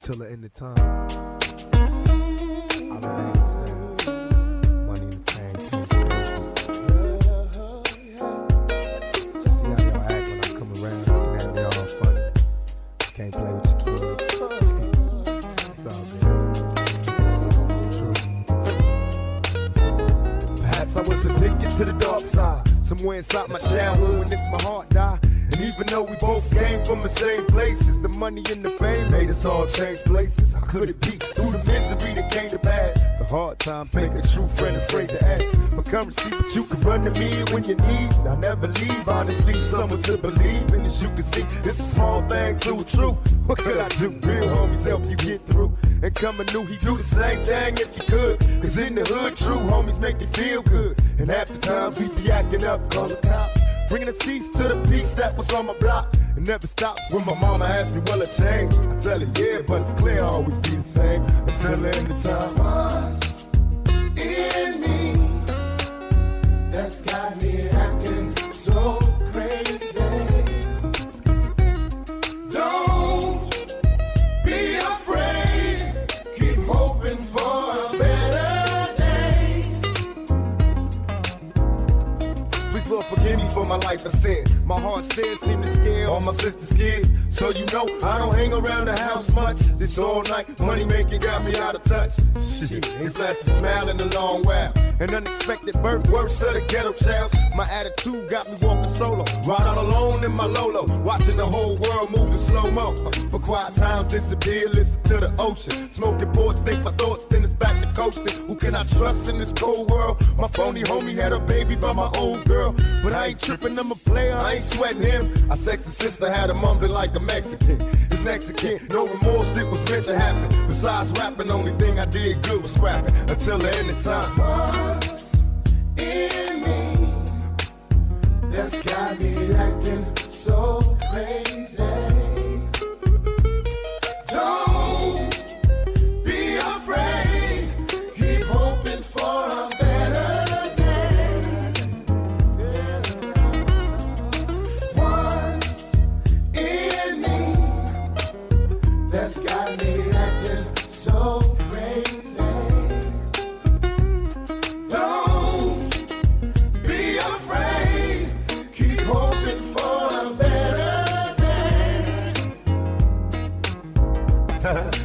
Till the end of time, I remain the same. Money and fame can't crazy. See how y'all act when I come around, looking at me all funny. Can't play with your kids. It's all good. Perhaps I was addicted to the dark side. Somewhere inside my childhood when this my heart died. And even though we both came from the same places, the money and the fame made us all change places. How could it be? Through the misery that came to pass, the hard times make a true friend afraid to ask for currency, but you can run to me when you need. I'll never leave, honestly, someone to believe in. As you can see, it's a small thing to a true. What could I do? Real homies help you get through. And coming new, he do the same thing if he could. Cause in the hood, true homies make you feel good. And half the times we be acting up, call the cops. Bringing a cease to the peace that was on my block. It never stopped when my mama asked me, will it change? I tell her, yeah, but it's clear I'll always be the same. Until the end of time. What's in me that's got me acting so crazy? Don't be afraid. Keep hoping for a better day. Please, Lord, forgive me for my life of sin. My heart still seems to scare all my sister's kids. So you know I don't hang around the house much. This all night money making got me out of touch. Shit, ain't flashed a smile in a long while. An unexpected birth, worse of the ghetto childs. My attitude got me walking solo, ride out alone in my Lolo, watching the whole world move in slow-mo. For quiet times disappear, listen to the ocean. Smoking ports, think my thoughts, then it's back to coasting. Who can I trust in this cold world? My phony homie had a baby by my old girl, but I ain't tripping, I'm a player, I ain't sweating him. I sexed the sister, had him mumbling like a Mexican. His Mexican, no remorse, it was meant to happen. Besides rapping, only thing I did good was scrapping. Until the end of time. What's in me that's got me acting so crazy? Don't be afraid. Keep hoping for a better day. What's in me that's got me acting so crazy?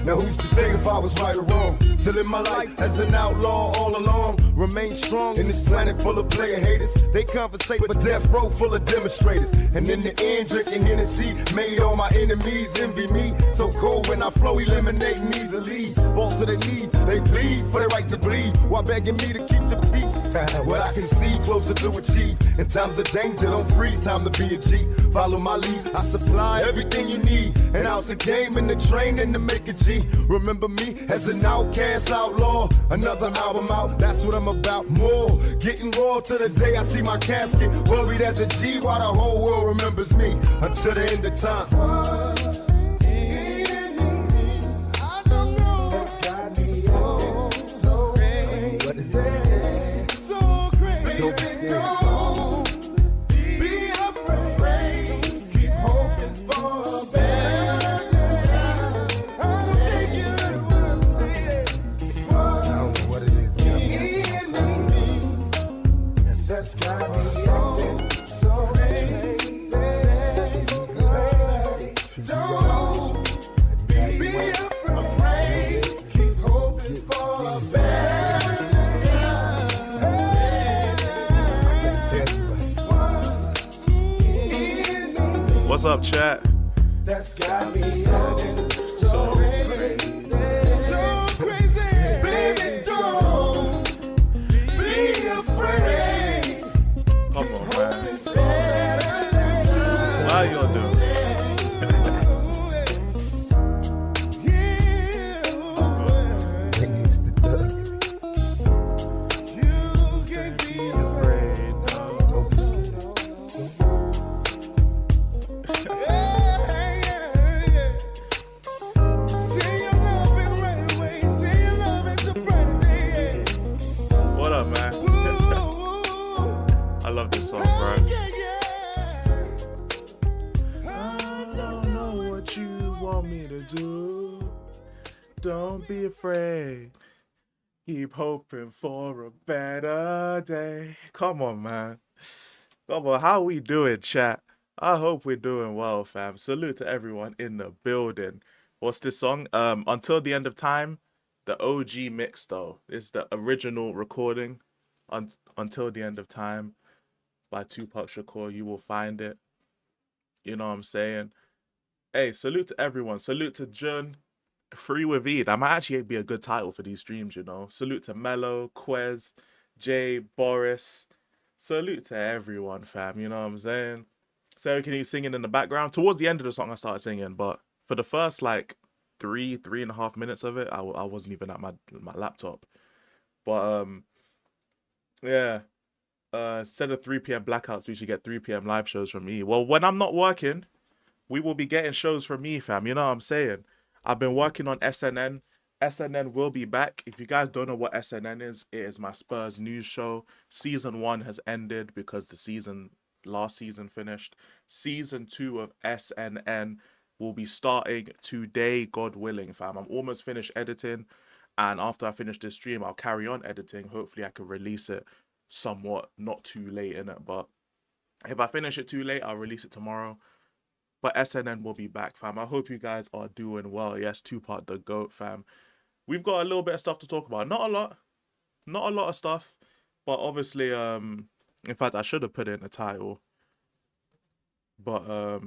Now who's to say if I was right or wrong? Till in my life as an outlaw all along, remain strong in this planet full of player haters. They conversate but death row full of demonstrators. And in the end drinking Hennessy made all my enemies envy me. So cold when I flow, eliminating easily. Fall to their knees, they plead for their right to bleed, while begging me to keep the peace. What I can see closer to achieve. In times of danger, don't freeze, time to be a G. Follow my lead, I supply everything you need. And out the game in the training to make a G. Remember me as an outcast outlaw. Another album out, that's what I'm about. More getting raw to the day I see my casket. Worried as a G while the whole world remembers me. Until the end of time. What is it? So crazy. Don't be scared. Don't be afraid. Keep hoping for a better day. I think you understand. I don't know what it is. That's got me so crazy. Don't be afraid. Keep hoping for a better day. What's up, chat? That's got me so crazy. So crazy. Baby, don't be afraid. Come on, man. How you gonna do? Don't be afraid. Keep hoping for a better day. Come on, man. Come on, how we doing, chat? I hope we're doing well, fam. Salute to everyone in the building. What's this song? Until the End of Time, the OG mix though. It's the original recording. Until the End of Time by Tupac Shakur. You will find it. You know what I'm saying? Hey, salute to everyone. Salute to Jun. Free with Eid. That might actually be a good title for these streams, you know. Salute to Mello, Quez, Jay, Boris. Salute to everyone, fam. You know what I'm saying? Sarah, can you singing in the background? Towards the end of the song, I started singing, but for the first like 3.5 minutes of it, I wasn't even at my laptop. But yeah. Instead of 3 p.m. blackouts, we should get 3 p.m. live shows from me. Well, when I'm not working, we will be getting shows from me, fam. You know what I'm saying? I've been working on SNN. SNN will be back. If you guys don't know what SNN is, it is my Spurs news show. Season 1 has ended because the last season finished. Season 2 of SNN will be starting today, God willing, fam. I'm almost finished editing. And after I finish this stream, I'll carry on editing. Hopefully I can release it somewhat not too late in it. But if I finish it too late, I'll release it tomorrow. But SNN will be back, fam. I hope you guys are doing well. Yes, Tupac the GOAT, fam. We've got a little bit of stuff to talk about. Not a lot. Not a lot of stuff. But obviously, in fact, I should have put it in the title. But,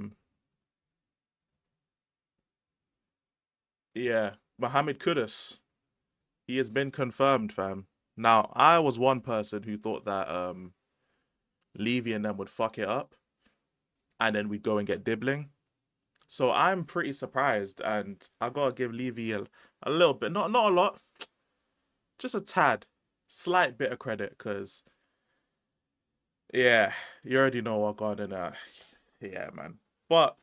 yeah. Mohammed Kudus. He has been confirmed, fam. Now, I was one person who thought that, Levy and them would fuck it up. And then we'd go and get Dibbling. So I'm pretty surprised, and I gotta give Levy a little bit, not a lot, just a tad, slight bit of credit, because, yeah, you already know what God in yeah, man. But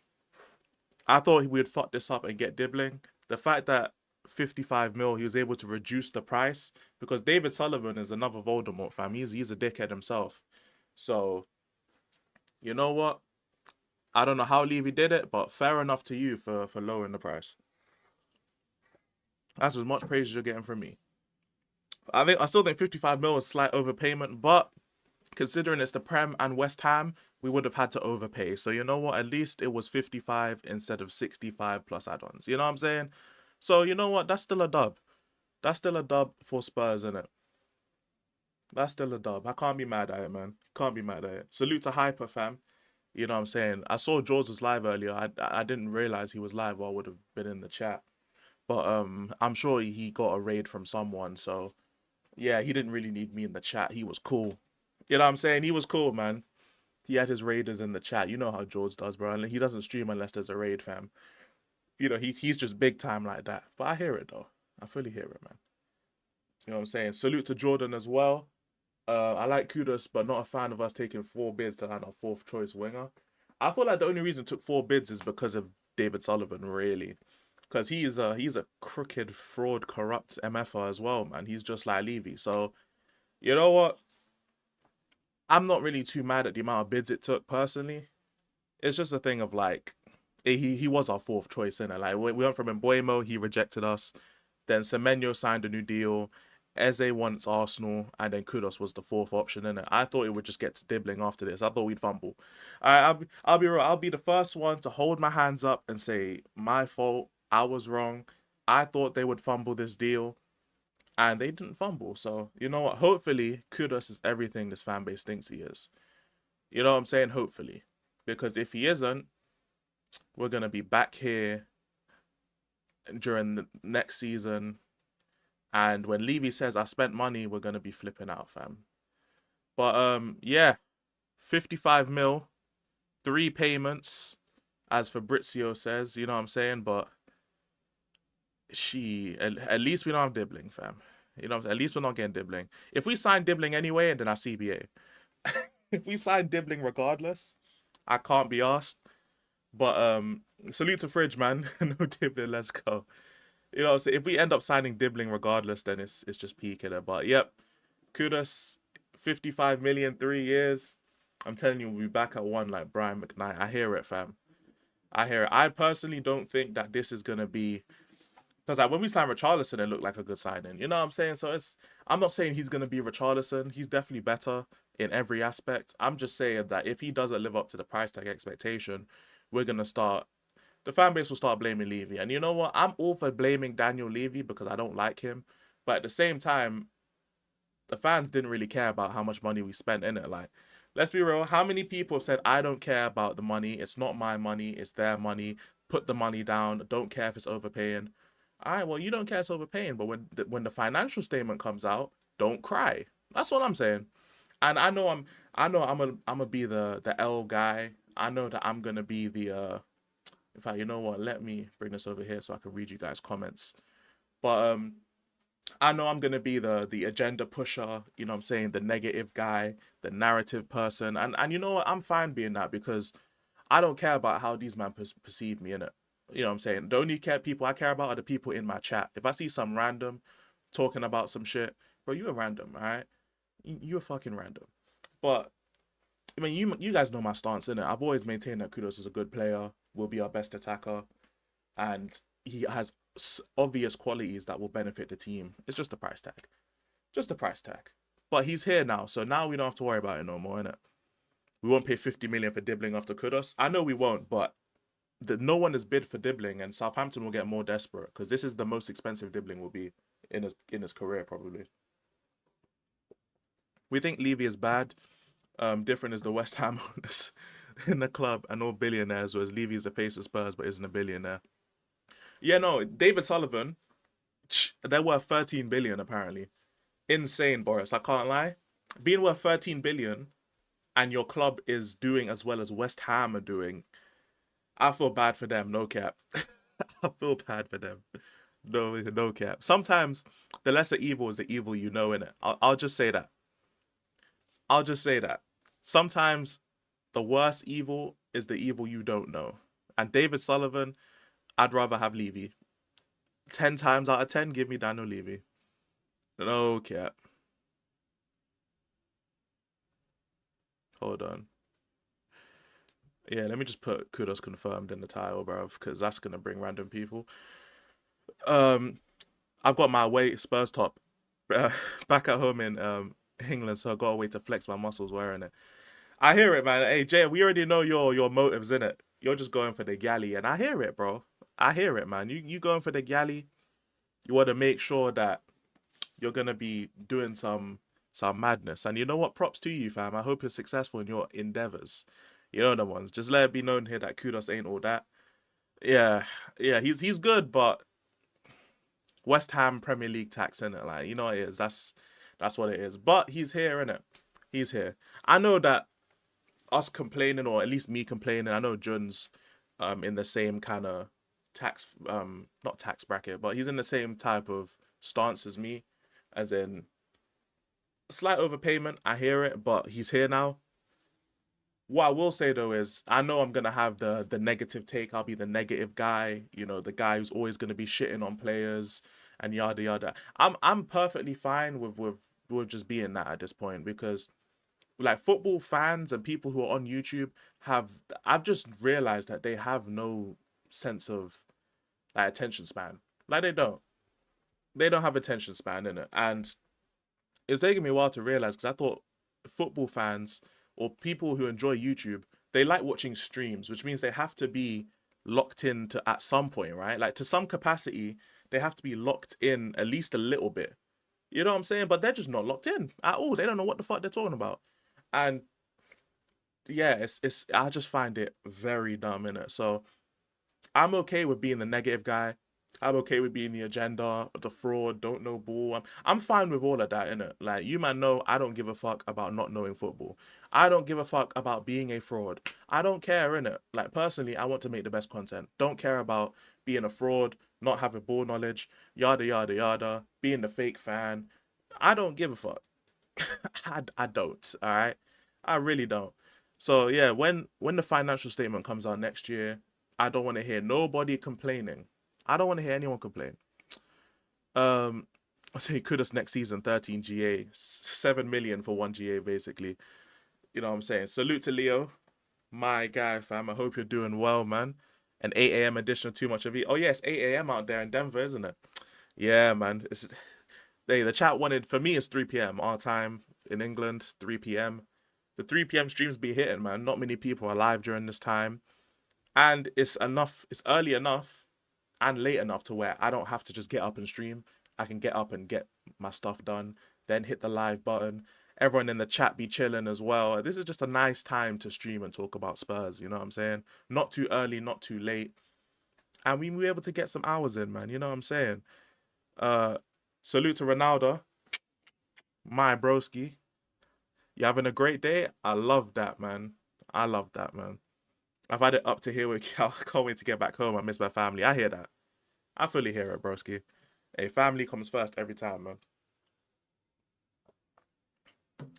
I thought we'd fuck this up and get Dibbling. The fact that 55 mil, he was able to reduce the price, because David Sullivan is another Voldemort, fam. He's a dickhead himself. So, you know what? I don't know how Levy did it, but fair enough to you for lowering the price. That's as much praise as you're getting from me. I still think 55 mil is slight overpayment, but considering it's the Prem and West Ham, we would have had to overpay. So you know what? At least it was 55 instead of 65 plus add-ons. You know what I'm saying? So you know what? That's still a dub. That's still a dub for Spurs, innit? That's still a dub. I can't be mad at it, man. Can't be mad at it. Salute to Hyper, fam. You know what I'm saying? I saw Jaws was live earlier. I didn't realize he was live, or I would have been in the chat. But I'm sure he got a raid from someone. So yeah, he didn't really need me in the chat. He was cool. You know what I'm saying? He was cool, man. He had his raiders in the chat. You know how Jaws does, bro. And he doesn't stream unless there's a raid, fam. You know, he's just big time like that. But I hear it though. I fully hear it, man. You know what I'm saying? Salute to Jordan as well. I like Kudus, but not a fan of us taking 4 bids to land our 4th choice winger. I feel like the only reason it took 4 bids is because of David Sullivan, really. Because he's a crooked, fraud, corrupt MFer as well, man. He's just like Levy. So, you know what? I'm not really too mad at the amount of bids it took, personally. It's just a thing of, like, he was our 4th choice, innit? Like, we went from Mbuemo, he rejected us. Then Semenyo signed a new deal. Eze wants Arsenal, and then Kudus was the 4th option, innit? I thought it would just get to Dibbling after this. I thought we'd fumble. I'll be real. I'll be the first one to hold my hands up and say, my fault. I was wrong. I thought they would fumble this deal, and they didn't fumble. So, you know what? Hopefully, Kudus is everything this fan base thinks he is. You know what I'm saying? Hopefully. Because if he isn't, we're going to be back here during the next season. And when Levy says I spent money, we're going to be flipping out, fam. But, yeah, 55 mil, 3 payments, as Fabrizio says, you know what I'm saying? But at least we don't have Dibbling, fam. You know, at least we're not getting Dibbling. If we sign Dibbling anyway, and then our CBA. If we sign Dibbling regardless, I can't be asked. But, salute to Fridge, man. No Dibbling, let's go. You know, so if we end up signing Dibbling regardless, then it's just peaking it. But yep, Kudus, 55 million, 3 years. I'm telling you, we'll be back at 1 like Brian McKnight. I hear it, fam. I hear it. I personally don't think that this is gonna be Because like when we signed Richarlison, it looked like a good signing. You know what I'm saying? So I'm not saying he's gonna be Richarlison. He's definitely better in every aspect. I'm just saying that if he doesn't live up to the price tag expectation, we're gonna start. The fan base will start blaming Levy. And you know what? I'm all for blaming Daniel Levy because I don't like him. But at the same time, the fans didn't really care about how much money we spent in it. Like, let's be real. How many people have said, I don't care about the money. It's not my money. It's their money. Put the money down. Don't care if it's overpaying. All right, well, you don't care it's overpaying. But when the financial statement comes out, don't cry. That's what I'm saying. And I'm gonna be the L guy. I know that I'm gonna be the in fact, you know what? Let me bring this over here so I can read you guys' comments. But I know I'm gonna be the agenda pusher, you know what I'm saying, the negative guy, the narrative person. And you know what? I'm fine being that because I don't care about how these men perceive me in it. You know what I'm saying? The only people I care about are the people in my chat. If I see some random talking about some shit, bro, you a random, alright? You a fucking random. But I mean, you guys know my stance in it. I've always maintained that Kudus is a good player, will be our best attacker, and he has obvious qualities that will benefit the team. It's just a price tag, just a price tag. But he's here now, so now we don't have to worry about it no more, innit? We won't pay 50 million for Dibbling after Kudus. I know we won't, but no one has bid for Dibbling, and Southampton will get more desperate because this is the most expensive Dibbling will be in his career probably. We think Levy is bad. Different is the West Ham owners in the club and all billionaires, whereas Levy is the face of Spurs but isn't a billionaire. Yeah, no, David Sullivan, they're worth 13 billion apparently. Insane, Boris. I can't lie. Being worth 13 billion and your club is doing as well as West Ham are doing, I feel bad for them. No cap. I feel bad for them. No cap. Sometimes the lesser evil is the evil you know, innit? I'll just say that. I'll just say that. Sometimes the worst evil is the evil you don't know. And David Sullivan, I'd rather have Levy. 10 times out of 10, give me Daniel Levy. No cap. Hold on. Yeah, let me just put Kudus confirmed in the title, bruv, because that's going to bring random people. I've got my away Spurs top back at home in England, so I got a way to flex my muscles wearing it. I hear it, man. Hey, Jay, we already know your motives in it. You're just going for the galley, and I hear it, bro. I hear it, man. You going for the galley. You want to make sure that you're gonna be doing some madness, and you know what? Props to you, fam. I hope you're successful in your endeavors. You know the ones. Just let it be known here that Kudus ain't all that. Yeah, he's good, but West Ham Premier League tax in it, like you know what it is. That's what it is. But he's here, innit? He's here. I know that us complaining, or at least me complaining, I know Jun's in the same kind of tax not tax bracket, but he's in the same type of stance as me, as in slight overpayment. I hear it, but he's here now. What I will say though is I know I'm gonna have the negative take. I'll be the negative guy, you know, the guy who's always gonna be shitting on players and yada yada. I'm perfectly fine with just being that at this point, because like football fans and people who are on YouTube I've just realized that they have no sense of like attention span. Like they don't have attention span in it, and it's taking me a while to realize, because I thought football fans or people who enjoy YouTube, they like watching streams, which means they have to be locked in to at some point, right? Like to some capacity, they have to be locked in at least a little bit. You know what I'm saying? But they're just not locked in at all. They don't know what the fuck they're talking about. And yeah, it's I just find it very dumb, innit? So I'm okay with being the negative guy. I'm okay with being the agenda, the fraud, don't know ball. I'm fine with all of that, innit? Like, you man know I don't give a fuck about not knowing football. I don't give a fuck about being a fraud. I don't care, innit? Like, personally, I want to make the best content. Don't care about being a fraud, not having ball knowledge, yada, yada, yada, being the fake fan. I don't give a fuck. I don't, all right? I really don't. So, yeah, when the financial statement comes out next year, I don't want to hear nobody complaining. I don't want to hear anyone complain. I'll say Kudus next season, 13 GA, 7 million for 1 GA, basically. You know what I'm saying? Salute to Leo, my guy, fam. I hope you're doing well, man. An 8 a.m. edition of Too Much of It. Oh yeah, it's 8 a.m. out there in Denver, isn't it? Yeah, man. The chat wanted, for me it's 3 p.m. our time in England, 3 p.m. The 3 p.m. streams be hitting, man. Not many people are live during this time. And it's early enough and late enough to where I don't have to just get up and stream. I can get up and get my stuff done, then hit the live button. Everyone in the chat be chilling as well. This is just a nice time to stream and talk about Spurs, you know what I'm saying? Not too early, not too late. And we were able to get some hours in, man, you know what I'm saying? Salute to Ronaldo, my broski. You having a great day? I love that, man. I love that, man. I've had it up to here. I can't wait to get back home. I miss my family. I hear that. I fully hear it, broski. Hey, family comes first every time, man.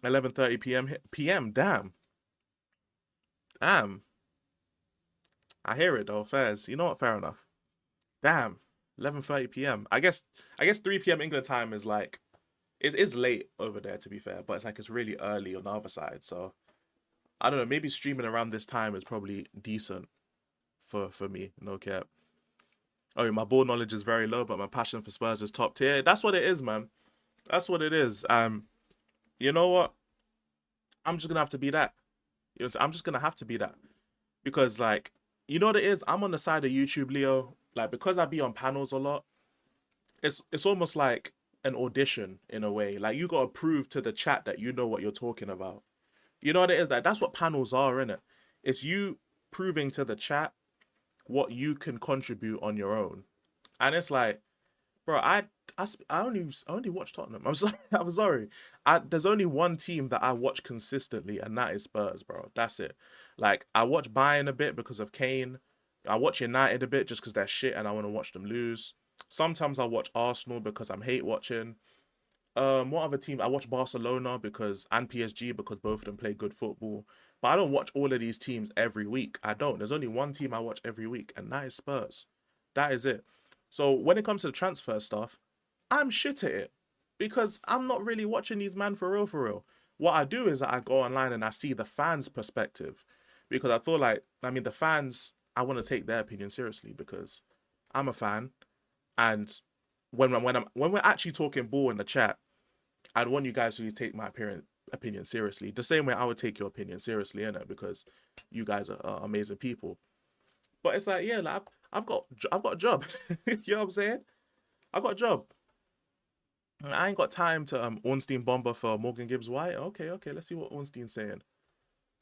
11:30 p.m. Damn. I hear it though. Fairs. You know what? Fair enough. Damn. 11:30 p.m. I guess 3 p.m. England time is like, it's late over there to be fair, but it's like it's really early on the other side. So I don't know. Maybe streaming around this time is probably decent for me. No cap. Oh, my ball knowledge is very low, but my passion for Spurs is top tier. That's what it is, man. That's what it is. You know what? I'm just gonna have to be that. You know, I'm just gonna have to be that because, like, you know what it is. I'm on the side of YouTube, Leo. Like, because I be on panels a lot. It's almost like an audition in a way. Like, you gotta prove to the chat that you know what you're talking about. You know what it is? Like, that's what panels are, innit? It's you proving to the chat what you can contribute on your own. And it's like, bro, I only watch Tottenham. I'm sorry. I'm sorry. There's only one team that I watch consistently, and that is Spurs, bro. That's it. Like, I watch Bayern a bit because of Kane. I watch United a bit just because they're shit and I want to watch them lose. Sometimes I watch Arsenal because I'm hate watching. What other team? I watch Barcelona and PSG because both of them play good football. But I don't watch all of these teams every week. I don't. There's only one team I watch every week, and that is Spurs. That is it. So when it comes to the transfer stuff, I'm shit at it because I'm not really watching these men for real, for real. What I do is I go online and I see the fans' perspective because I feel like, the fans, I want to take their opinion seriously because I'm a fan, and when we're actually talking ball in the chat, I'd want you guys to take my opinion seriously. The same way I would take your opinion seriously, innit? Because you guys are amazing people. But it's like, yeah, like I've got a job. You know what I'm saying? I've got a job. I ain't got time to Ornstein bomber for Morgan Gibbs White. Okay, let's see what Ornstein's saying.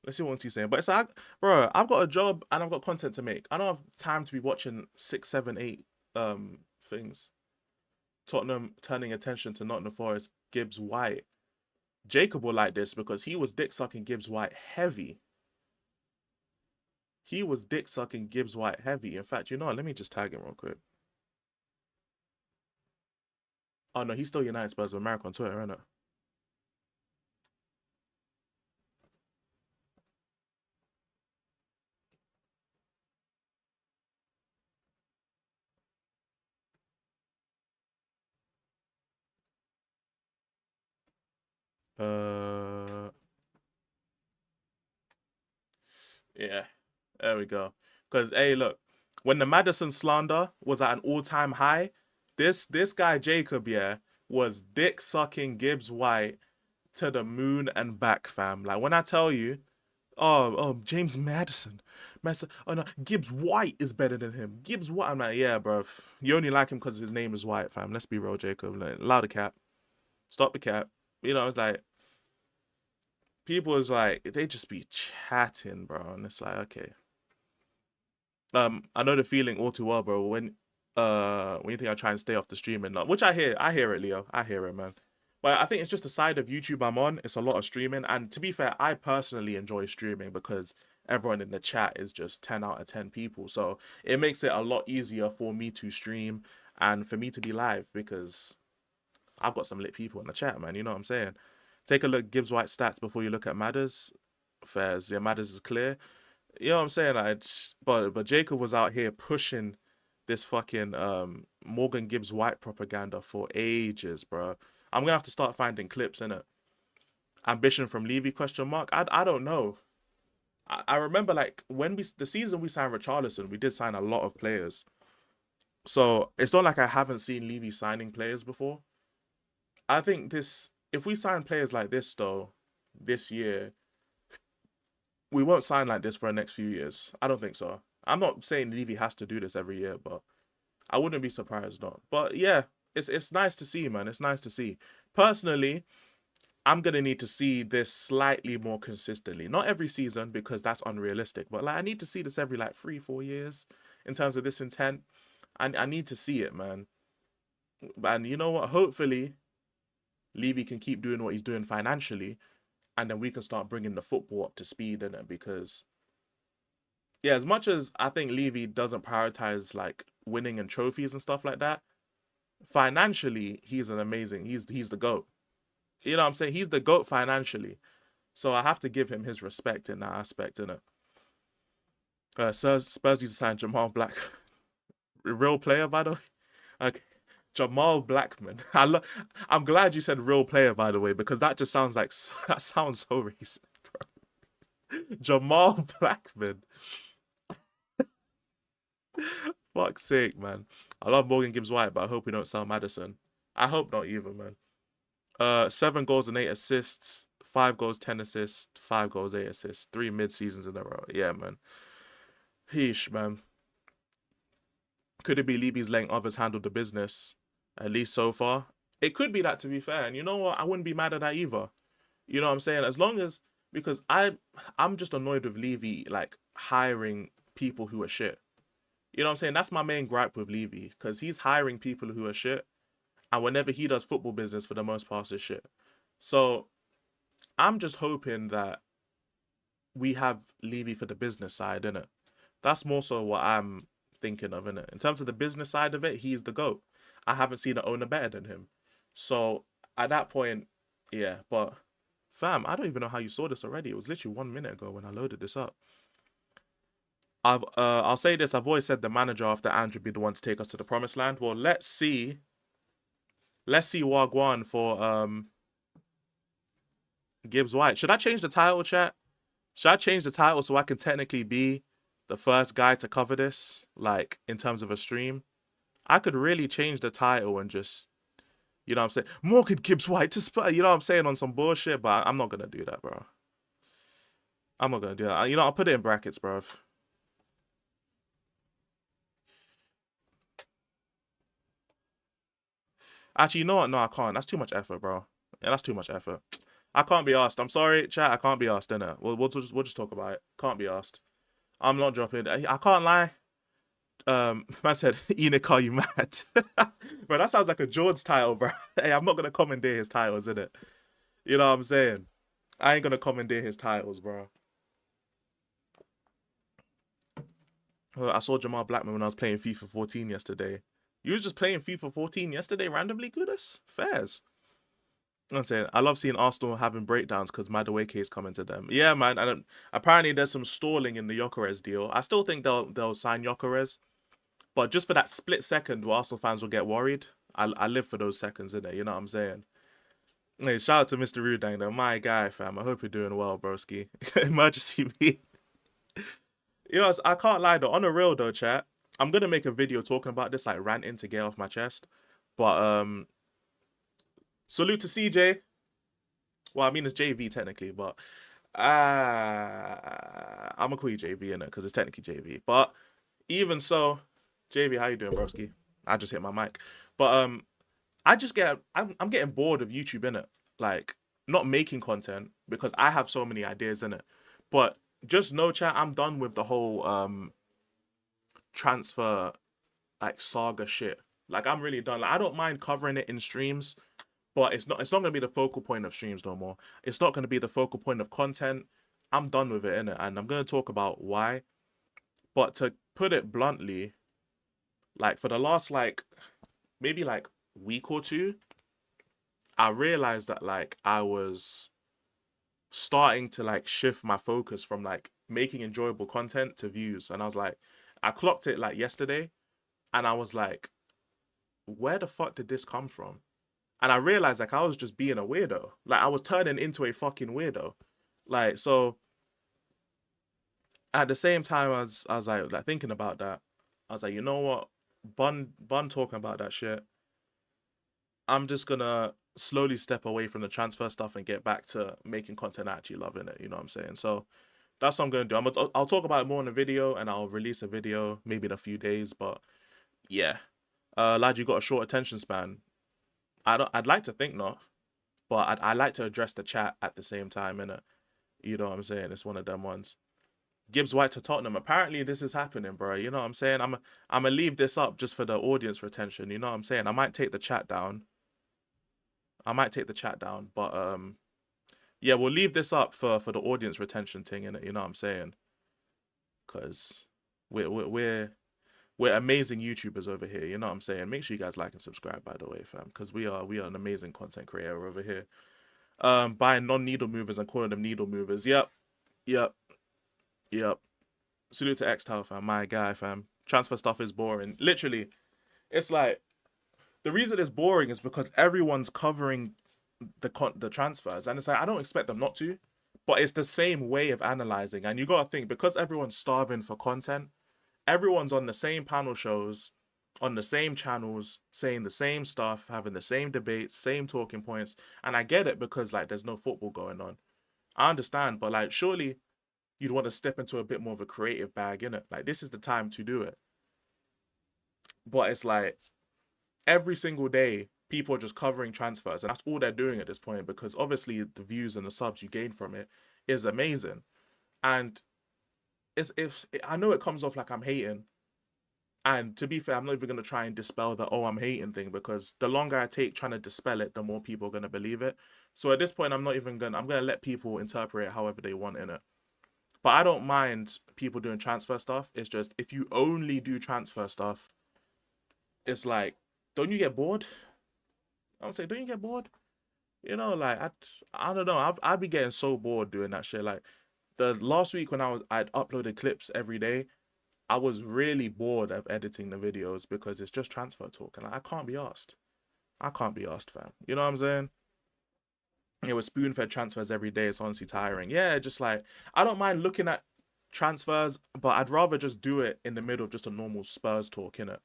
But it's like, bro, I've got a job and I've got content to make. I don't have time to be watching 6, 7, 8 things. Tottenham turning attention to Nottingham Forest, Gibbs White. Jacob will like this because he was dick sucking Gibbs White heavy. In fact, you know what? Let me just tag him real quick. Oh no, he's still United Spurs of America on Twitter, isn't it? Yeah, there we go. Because, hey, look, when the Madison slander was at an all-time high, this guy Jacob, yeah, was dick sucking Gibbs White to the moon and back, fam. Like, when I tell you, James Madison, oh no, Gibbs White is better than him. Gibbs White, I'm like, yeah, bro, you only like him because his name is White, fam. Let's be real, Jacob. Like, allow the cap, stop the cap. You know, it's like, people is like, they just be chatting, bro, and it's like, okay. I know the feeling all too well, bro. When you think I try and stay off the stream and not, which I hear it, Leo. I hear it, man. But I think it's just the side of YouTube I'm on. It's a lot of streaming, and to be fair, I personally enjoy streaming because everyone in the chat is just 10 out of 10 people. So it makes it a lot easier for me to stream and for me to be live because I've got some lit people in the chat, man. You know what I'm saying? Take a look at Gibbs White stats before you look at Madders. Fairs, yeah, Madders is clear. You know what I'm saying? But Jacob was out here pushing this fucking Morgan Gibbs White propaganda for ages, bro. I'm gonna have to start finding clips in it. Ambition from Levy ? I don't know. I remember like when the season we signed Richarlison, we did sign a lot of players. So it's not like I haven't seen Levy signing players before. I think if we sign players like this though, this year, we won't sign like this for the next few years. I don't think so. I'm not saying Levy has to do this every year, but I wouldn't be surprised not. But yeah, it's nice to see, man. It's nice to see. Personally, I'm gonna need to see this slightly more consistently. Not every season because that's unrealistic, but like I need to see this every like 3-4 years in terms of this intent. I need to see it, man. And you know what? Hopefully, Levy can keep doing what he's doing financially, and then we can start bringing the football up to speed in it. Because yeah, as much as I think Levy doesn't prioritize like winning and trophies and stuff like that, financially he's an amazing. He's the GOAT. You know what I'm saying? He's the GOAT financially. So I have to give him his respect in that aspect, innit? Spurs need to sign Jamal Black. Real player, by the way. Okay. Jamal Blackman. I'm glad you said real player, by the way, because that just sounds like that sounds so racist, bro. Jamal Blackman. Fuck's sake, man. I love Morgan Gibbs White, but I hope we don't sell Madison. I hope not either, man. 7 goals and 8 assists, 5 goals, 10 assists, 5 goals, 8 assists, 3 mid-seasons in a row. Yeah, man. Heesh, man. Could it be Levy's letting others handle the business? At least so far. It could be that, to be fair. And you know what? I wouldn't be mad at that either. You know what I'm saying? As long as, because I'm just annoyed with Levy, like, hiring people who are shit. You know what I'm saying? That's my main gripe with Levy. Because he's hiring people who are shit. And whenever he does football business, for the most part, it's shit. So, I'm just hoping that we have Levy for the business side, innit? That's more so what I'm thinking of, innit? In terms of the business side of it, he's the GOAT. I haven't seen an owner better than him. So, at that point, yeah. But, fam, I don't even know how you saw this already. It was literally 1 minute ago when I loaded this up. I'll say this. I've always said the manager after Andrew be the one to take us to the promised land. Well, let's see. Let's see Wagwan for Gibbs White. Should I change the title, chat? Should I change the title so I can technically be the first guy to cover this, like, in terms of a stream? I could really change the title and just, you know what I'm saying? Morgan Gibbs White to Spurs, you know what I'm saying, on some bullshit, but I'm not going to do that, bro. I'm not going to do that. You know, I'll put it in brackets, bro. Actually, you know what? No, I can't. That's too much effort, bro. Yeah, that's too much effort. I can't be asked. I'm sorry, chat. I can't be asked, innit? We'll just talk about it. Can't be asked. I'm not dropping. I can't lie. Man said, Enoch, are you mad? Bro, that sounds like a George title, bro. Hey, I'm not gonna commandeer his titles, innit? You know what I'm saying? I ain't gonna commandeer his titles, bro. I saw Jamal Blackman when I was playing FIFA 14 yesterday. You were just playing FIFA 14 yesterday randomly, Kudus? Fairs. I'm saying, I love seeing Arsenal having breakdowns because Madueke is coming to them. Yeah, man. And apparently there's some stalling in the Gyökeres deal. I still think they'll sign Gyökeres. But just for that split second where Arsenal fans will get worried, I live for those seconds, innit? You know what I'm saying? Hey, shout out to Mr. Rudang, though. My guy, fam. I hope you're doing well, broski. Emergency me. You know, I can't lie, though. On the real, though, chat, I'm going to make a video talking about this, like, ranting to get off my chest. But, salute to CJ. Well, I mean, it's JV, technically, but I'm going to call you JV, innit? Because it's technically JV. But even so, JV, how you doing, broski? I just hit my mic. But I'm getting bored of YouTube, innit? Like, not making content because I have so many ideas, innit? But just know, chat, I'm done with the whole transfer, like, saga shit. Like, I'm really done. Like, I don't mind covering it in streams, but it's not going to be the focal point of streams no more. It's not going to be the focal point of content. I'm done with it, innit? And I'm going to talk about why. But to put it bluntly, like, for the last, like, maybe, like, week or two, I realized that, like, I was starting to, like, shift my focus from, like, making enjoyable content to views. And I was like, I clocked it, like, yesterday, and I was like, where the fuck did this come from? And I realized, like, I was just being a weirdo. Like, I was turning into a fucking weirdo. Like, so at the same time, I was like thinking about that, I was like, you know what, Bun talking about that shit. I'm just gonna slowly step away from the transfer stuff and get back to making content actually loving it. You know what I'm saying? So that's what I'm gonna do. I'll talk about it more in a video, and I'll release a video maybe in a few days. But yeah, lad, you got a short attention span. I'd like to think not, but I like to address the chat at the same time, innit? You know what I'm saying? It's one of them ones. Gibbs White to Tottenham. Apparently this is happening, bro. You know what I'm saying? I'm gonna leave this up just for the audience retention. You know what I'm saying? I might take the chat down. But yeah, we'll leave this up for the audience retention thing, innit? You know what I'm saying? Cause we're amazing YouTubers over here. You know what I'm saying? Make sure you guys like and subscribe, by the way, fam. Cause we are an amazing content creator over here. Buying non-needle movers and calling them needle movers. Yep. Salute to X-Tal, fam. My guy, fam. Transfer stuff is boring. Literally, it's like, the reason it's boring is because everyone's covering the transfers, and it's like I don't expect them not to, but it's the same way of analyzing, and you gotta think, because everyone's starving for content, everyone's on the same panel shows, on the same channels, saying the same stuff, having the same debates, same talking points, and I get it because like there's no football going on. I understand, but like surely you'd want to step into a bit more of a creative bag, innit? Like this is the time to do it. But it's like every single day people are just covering transfers, and that's all they're doing at this point, because obviously the views and the subs you gain from it is amazing. And if I know it comes off like I'm hating, and to be fair, I'm not even gonna try and dispel the I'm hating thing, because the longer I take trying to dispel it, the more people are gonna believe it. So at this point, I'm gonna let people interpret it however they want in it. But I don't mind people doing transfer stuff. It's just if you only do transfer stuff, it's like, don't you get bored? I would say, don't you get bored? You know, like I don't know. I'd be getting so bored doing that shit. Like the last week when I'd uploaded clips every day, I was really bored of editing the videos because it's just transfer talk, and like, I can't be asked. I can't be asked, fam. You know what I'm saying? It was spoon-fed transfers every day. It's honestly tiring. Yeah, just like I don't mind looking at transfers, but I'd rather just do it in the middle of just a normal Spurs talk, innit?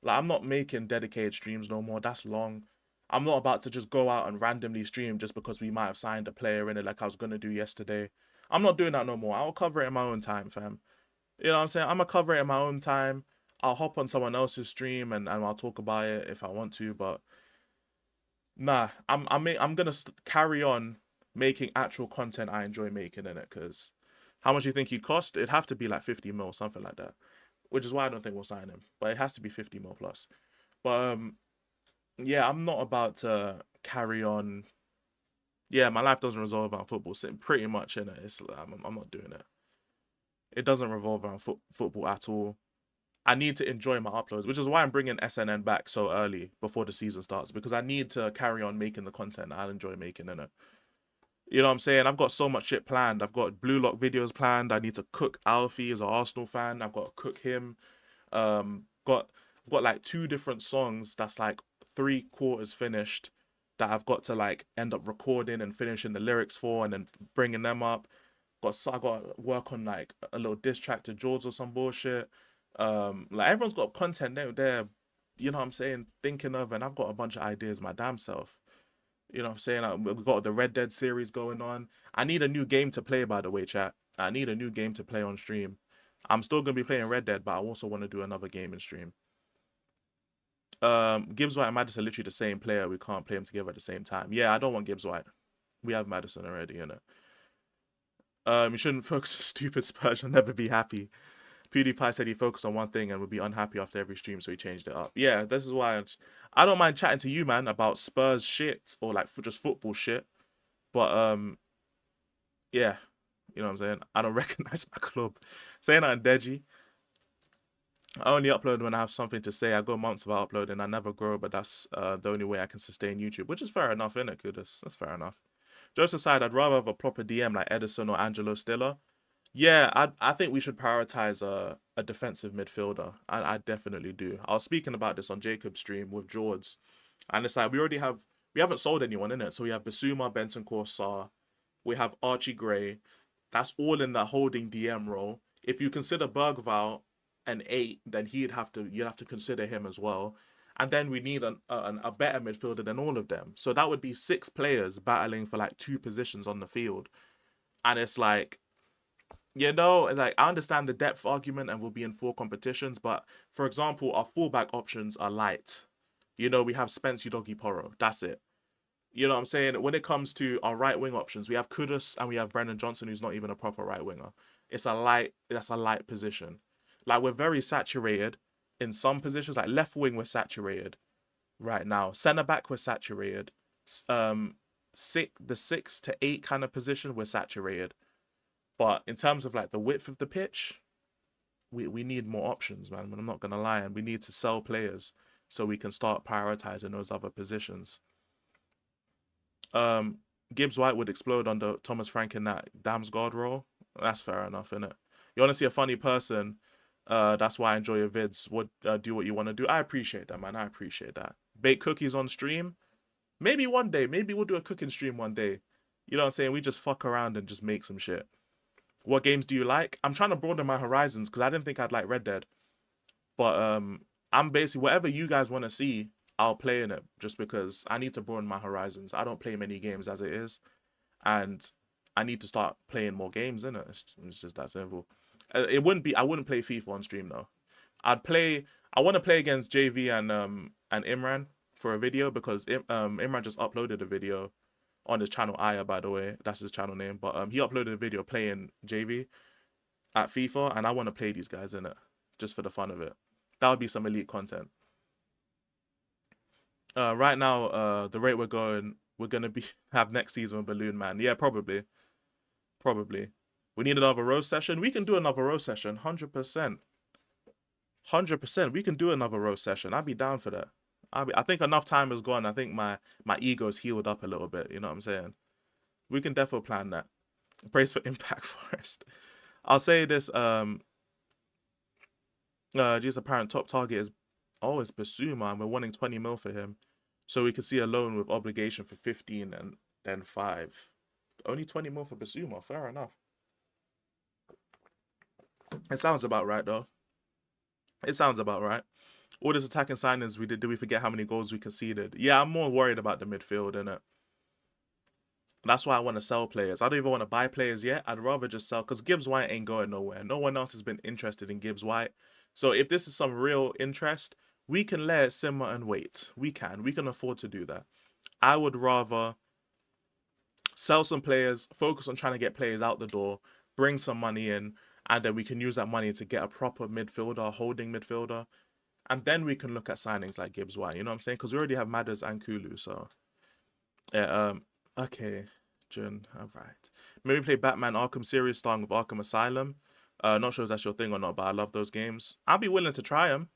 Like I'm not making dedicated streams no more. That's long. I'm not about to just go out and randomly stream just because we might have signed a player in it like I was gonna do yesterday. I'm not doing that no more. I'll cover it in my own time, fam. You know what I'm saying? I'm gonna cover it in my own time. I'll hop on someone else's stream and I'll talk about it if I want to, but nah, I'm gonna carry on making actual content I enjoy making in it. Cause how much do you think he'd cost? It'd have to be like 50 mil, something like that. Which is why I don't think we'll sign him. But it has to be 50 mil plus. But yeah, I'm not about to carry on. Yeah, my life doesn't revolve around football. Pretty much in it. I'm not doing it. It doesn't revolve around football at all. I need to enjoy my uploads, which is why I'm bringing SNN back so early before the season starts, because I need to carry on making the content I'll enjoy making in it. You know what I'm saying? I've got so much shit planned. I've got Blue Lock videos planned. I need to cook Alfie as an Arsenal fan. I've got to cook him. I've got like 2 different songs that's like 3/4 finished that I've got to like end up recording and finishing the lyrics for, and then I got to work on like a little diss track to George or some bullshit. Like everyone's got content there, you know what I'm saying, thinking of, and I've got a bunch of ideas my damn self. You know what I'm saying? Like, we've got the Red Dead series going on. I need a new game to play, by the way, chat. I need a new game to play on stream. I'm still going to be playing Red Dead, but I also want to do another game in stream. Gibbs White and Madison are literally the same player. We can't play them together at the same time. Yeah, I don't want Gibbs White. We have Madison already, innit? You shouldn't focus on stupid Spurs. You'll never be happy. PewDiePie said he focused on one thing and would be unhappy after every stream, so he changed it up. Yeah, this is why I don't mind chatting to you, man, about Spurs shit or like just football shit. But yeah, you know what I'm saying? I don't recognize my club. Saying that in Deji. I only upload when I have something to say. I go months without uploading. I never grow, but that's the only way I can sustain YouTube, which is fair enough, innit, Kudus? That's fair enough. Joseph said, I'd rather have a proper DM like Edison or Angelo Stiller. Yeah, I think we should prioritize a defensive midfielder. I definitely do. I was speaking about this on Jacob's stream with George, and it's like we haven't sold anyone in it. So we have Basuma, Benton Corsar, we have Archie Gray. That's all in that holding DM role. If you consider Bergval an 8, then you'd have to consider him as well. And then we need a better midfielder than all of them. So that would be 6 players battling for like 2 positions on the field. And it's like, like I understand the depth argument and we'll be in 4 competitions, but for example, our fullback options are light. We have Spence Udogi Porro. That's it. You know what I'm saying? When it comes to our right wing options, we have Kudus and we have Brennan Johnson, who's not even a proper right winger. That's a light position. Like, we're very saturated in some positions. Like left wing, we're saturated right now. Centre back, we're saturated. The 6 to 8 kind of position, we're saturated. But in terms of like the width of the pitch, we need more options, man. I'm not gonna lie, and we need to sell players so we can start prioritizing those other positions. Gibbs White would explode under Thomas Frank in that Damsgaard role. That's fair enough, innit? You want to see a funny person? That's why I enjoy your vids. Do what you want to do. I appreciate that, man. I appreciate that. Bake cookies on stream. Maybe one day. Maybe we'll do a cooking stream one day. You know what I'm saying? We just fuck around and just make some shit. What games do you like? I'm trying to broaden my horizons because I didn't think I'd like Red Dead. But I'm basically whatever you guys want to see, I'll play in it just because I need to broaden my horizons. I don't play many games as it is, and I need to start playing more games, innit? It's just that simple. I wouldn't play FIFA on stream though. I want to play against JV and Imran for a video because Imran just uploaded a video on his channel, Aya, by the way. That's his channel name. But he uploaded a video playing JV at FIFA, and I want to play these guys in it just for the fun of it. That would be some elite content. Right now, the rate we're gonna have next season with Balloon Man. Yeah, probably. We need another roast session. We can do another roast session, 100%. 100%. We can do another roast session. I'd be down for that. I think enough time has gone. I think my ego's healed up a little bit. You know what I'm saying? We can definitely plan that. Praise for Impact Forest. I'll say this. G's apparent top target is it's Basuma, and we're wanting 20 mil for him, so we can see a loan with obligation for 15 and then 5. Only 20 mil for Basuma. Fair enough. It sounds about right though. It sounds about right. All this attacking signings we did, we forget how many goals we conceded? Yeah, I'm more worried about the midfield, innit? That's why I want to sell players. I don't even want to buy players yet. I'd rather just sell, because Gibbs White ain't going nowhere. No one else has been interested in Gibbs White. So if this is some real interest, we can let it simmer and wait. We can afford to do that. I would rather sell some players, focus on trying to get players out the door, bring some money in, and then we can use that money to get a proper midfielder, holding midfielder. And then we can look at signings like Gibbs White. You know what I'm saying? Because we already have Madders and Kulu. So, yeah, okay, Jun, all right. Maybe play Batman Arkham series starting with Arkham Asylum. Not sure if that's your thing or not, but I love those games. I'll be willing to try them.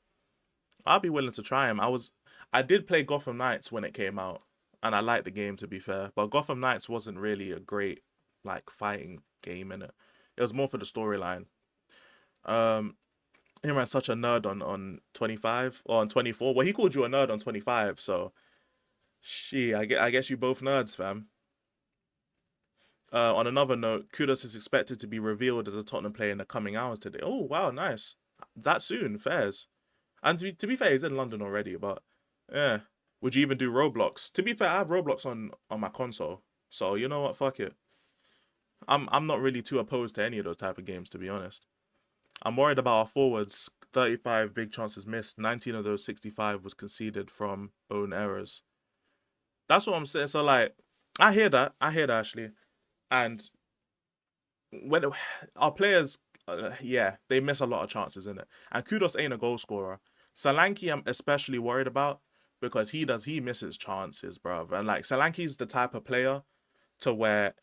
I did play Gotham Knights when it came out, and I liked the game, to be fair. But Gotham Knights wasn't really a great, like, fighting game, innit? It was more for the storyline. Him as such a nerd on 25 or on 24. Well, he called you a nerd on 25, so I guess you both nerds, fam. On another note, Kudus is expected to be revealed as a Tottenham player in the coming hours today. Oh, wow, nice. That soon, fairs. And to be fair, he's in London already, but yeah. Would you even do Roblox? To be fair, I have Roblox on my console, so you know what, fuck it. I'm not really too opposed to any of those type of games, to be honest. I'm worried about our forwards. 35 big chances missed. 19 of those 65 was conceded from own errors. That's what I'm saying. So, like, I hear that actually. And when our players, they miss a lot of chances in it. And Kudos ain't a goal scorer. Solanke, I'm especially worried about because he misses chances, bruv. And, like, Solanke's the type of player to where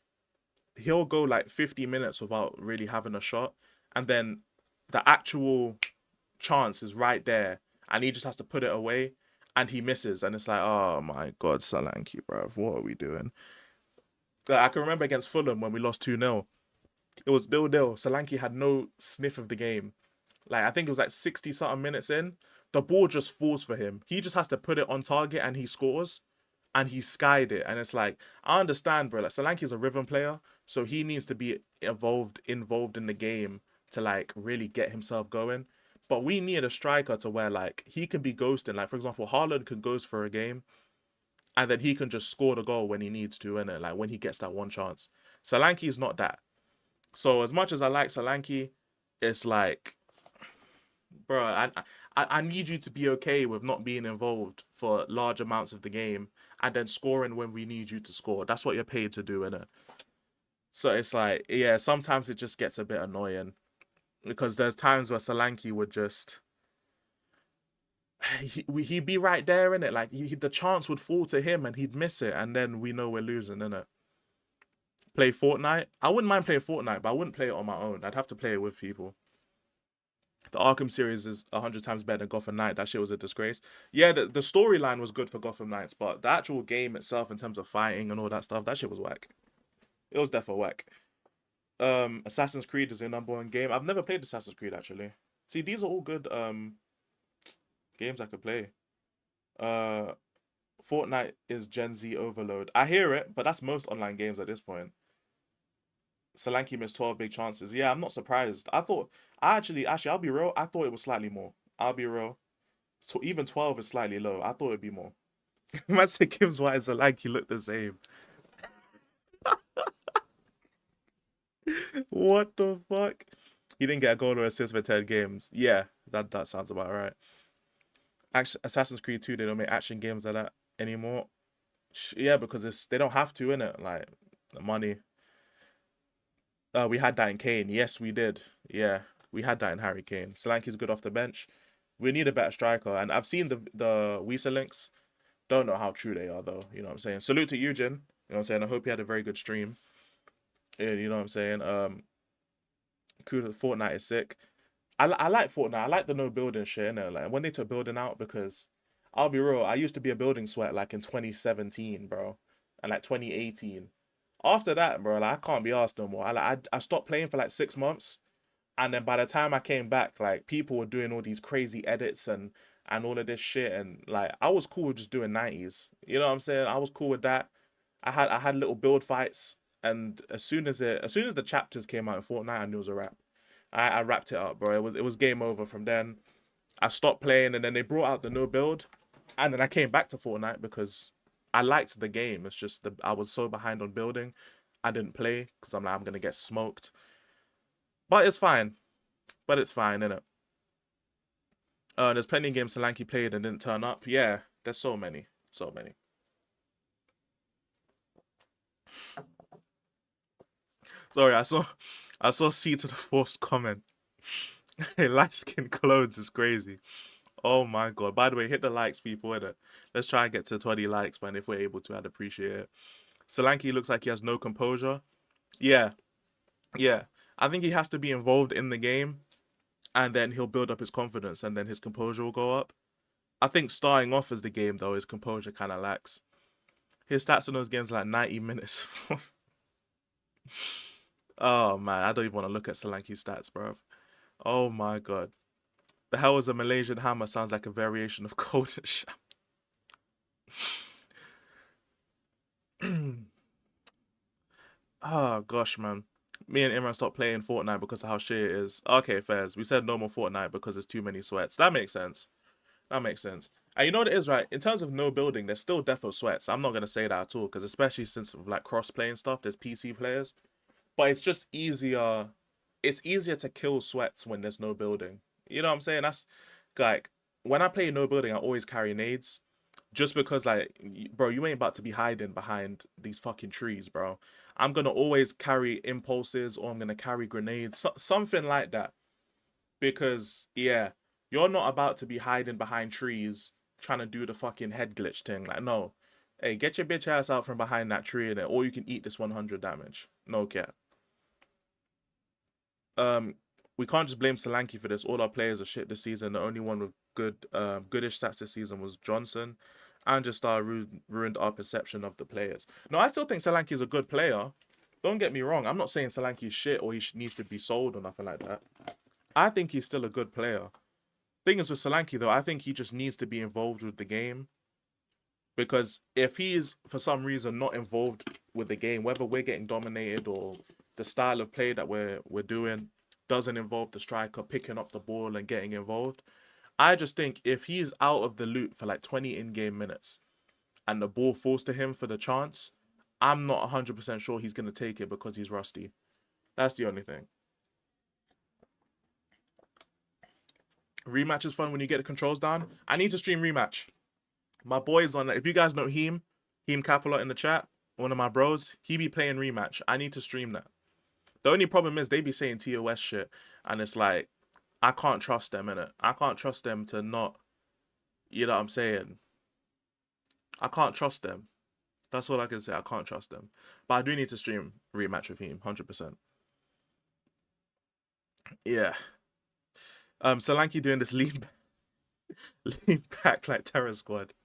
he'll go, like, 50 minutes without really having a shot. And then the actual chance is right there, and he just has to put it away, and he misses, and it's like, oh my god, Solanke, bruv, what are we doing? I can remember against Fulham when we lost 2-0. It was 0-0. Solanke had no sniff of the game. Like, I think it was like 60-something minutes in. The ball just falls for him. He just has to put it on target, and he scores, and he skied it. And it's like, I understand, bro. Like, Solanke is a rhythm player, so he needs to be involved in the game to like really get himself going. But we need a striker to where like he can be ghosting. Like for example, Haaland can ghost for a game, and then he can just score the goal when he needs to, and like when he gets that one chance. Solanke is not that. So as much as I like Solanke, it's like, bro, I need you to be okay with not being involved for large amounts of the game and then scoring when we need you to score. That's what you're paid to do, innit? So it's like, yeah, sometimes it just gets a bit annoying because there's times where Solanke would just he'd be right there, innit? Like the chance would fall to him and he'd miss it, and then we know we're losing, innit? Play Fortnite. I wouldn't mind playing Fortnite, but I wouldn't play it on my own. I'd have to play it with people. The Arkham series is 100 times better than Gotham Knight. That shit was a disgrace. Yeah, the storyline was good for Gotham Knights, but the actual game itself, in terms of fighting and all that stuff, that shit was whack. It was definitely whack. Assassin's Creed is a #1 game. I've never played Assassin's Creed actually. See, these are all good games I could play. Fortnite is Gen Z overload. I hear it, but that's most online games at this point. Solanke missed 12 big chances. Yeah, I'm not surprised. Actually, I'll be real. I thought it was slightly more. I'll be real. So even 12 is slightly low. I thought it'd be more. Man said Gibbs White and Solanke look the same. What the fuck? He didn't get a goal or assist for 10 games. Yeah, that sounds about right. Assassin's Creed 2, they don't make action games like that anymore. Yeah, because they don't have to, innit? Like, the money. We had that in Kane. Yes, we did. Yeah, we had that in Harry Kane. Solanke's good off the bench. We need a better striker. And I've seen the Weezer links. Don't know how true they are, though. You know what I'm saying? Salute to Eugen. You know what I'm saying? I hope he had a very good stream. Yeah, you know what I'm saying? Kudus, Fortnite is sick. I like Fortnite. I like the no building shit, innit? Like, when they took building out, because I'll be real, I used to be a building sweat like in 2017, bro. And like 2018. After that, bro, like I can't be asked no more. I stopped playing for like 6 months, and then by the time I came back, like people were doing all these crazy edits and all of this shit, and like I was cool with just doing 90s. You know what I'm saying? I was cool with that. I had little build fights, and as soon as the chapters came out in Fortnite, I knew it was a wrap. I wrapped it up, bro. It was game over from then. I stopped playing, and then they brought out the no build, and then I came back to Fortnite because I liked the game. It's just I was so behind on building, I didn't play because I'm like, I'm gonna get smoked. But it's fine. But it's fine, innit? There's plenty of games Solanke played and didn't turn up. Yeah, there's so many, so many. Sorry, I saw C to the Force comment. Light skin clothes is crazy. Oh my god. By the way, hit the likes, people, innit? Let's try and get to 20 likes, man. If we're able to, I'd appreciate it. Solanke looks like he has no composure. Yeah. Yeah. I think he has to be involved in the game, and then he'll build up his confidence, and then his composure will go up. I think starting off as the game, though, his composure kind of lacks. His stats in those games are like 90 minutes. Oh, man. I don't even want to look at Solanke's stats, bro. Oh, my God. The hell is a Malaysian hammer? Sounds like a variation of golden sham. Oh, gosh, man. Me and Imran stopped playing Fortnite because of how shit it is. Okay, fairs. We said no more Fortnite because there's too many sweats. That makes sense. That makes sense. And you know what it is, right? In terms of no building, there's still defo sweats. I'm not going to say that at all, because especially since like cross-play and stuff, there's PC players. But it's just easier. It's easier to kill sweats when there's no building. You know what I'm saying? That's like, when I play no building, I always carry nades. Just because, like, bro, you ain't about to be hiding behind these fucking trees, bro. I'm going to always carry impulses, or I'm going to carry grenades. Something like that. Because, yeah, you're not about to be hiding behind trees trying to do the fucking head glitch thing. Like, no. Hey, get your bitch ass out from behind that tree, innit? Or you can eat this 100 damage. No cap. We can't just blame Solanke for this. All our players are shit this season. The only one with goodish stats this season was Johnson. And just ruined our perception of the players. No, I still think Solanke is a good player. Don't get me wrong. I'm not saying Solanke is shit or he needs to be sold or nothing like that. I think he's still a good player. Thing is with Solanke, though, I think he just needs to be involved with the game. Because if he is, for some reason, not involved with the game, whether we're getting dominated or the style of play that we're doing, doesn't involve the striker picking up the ball and getting involved. I just think if he's out of the loop for like 20 in-game minutes and the ball falls to him for the chance, I'm not 100% sure he's going to take it because he's rusty. That's the only thing. Rematch is fun when you get the controls down. I need to stream Rematch. My boys on, if you guys know Heem Capelot in the chat, one of my bros, he be playing Rematch. I need to stream that. The only problem is they be saying TOS shit, and it's like, I can't trust them, innit? I can't trust them to not, you know what I'm saying? I can't trust them. That's all I can say. I can't trust them. But I do need to stream Rematch with him, 100%. Yeah. Solanke doing this lean back like Terror Squad.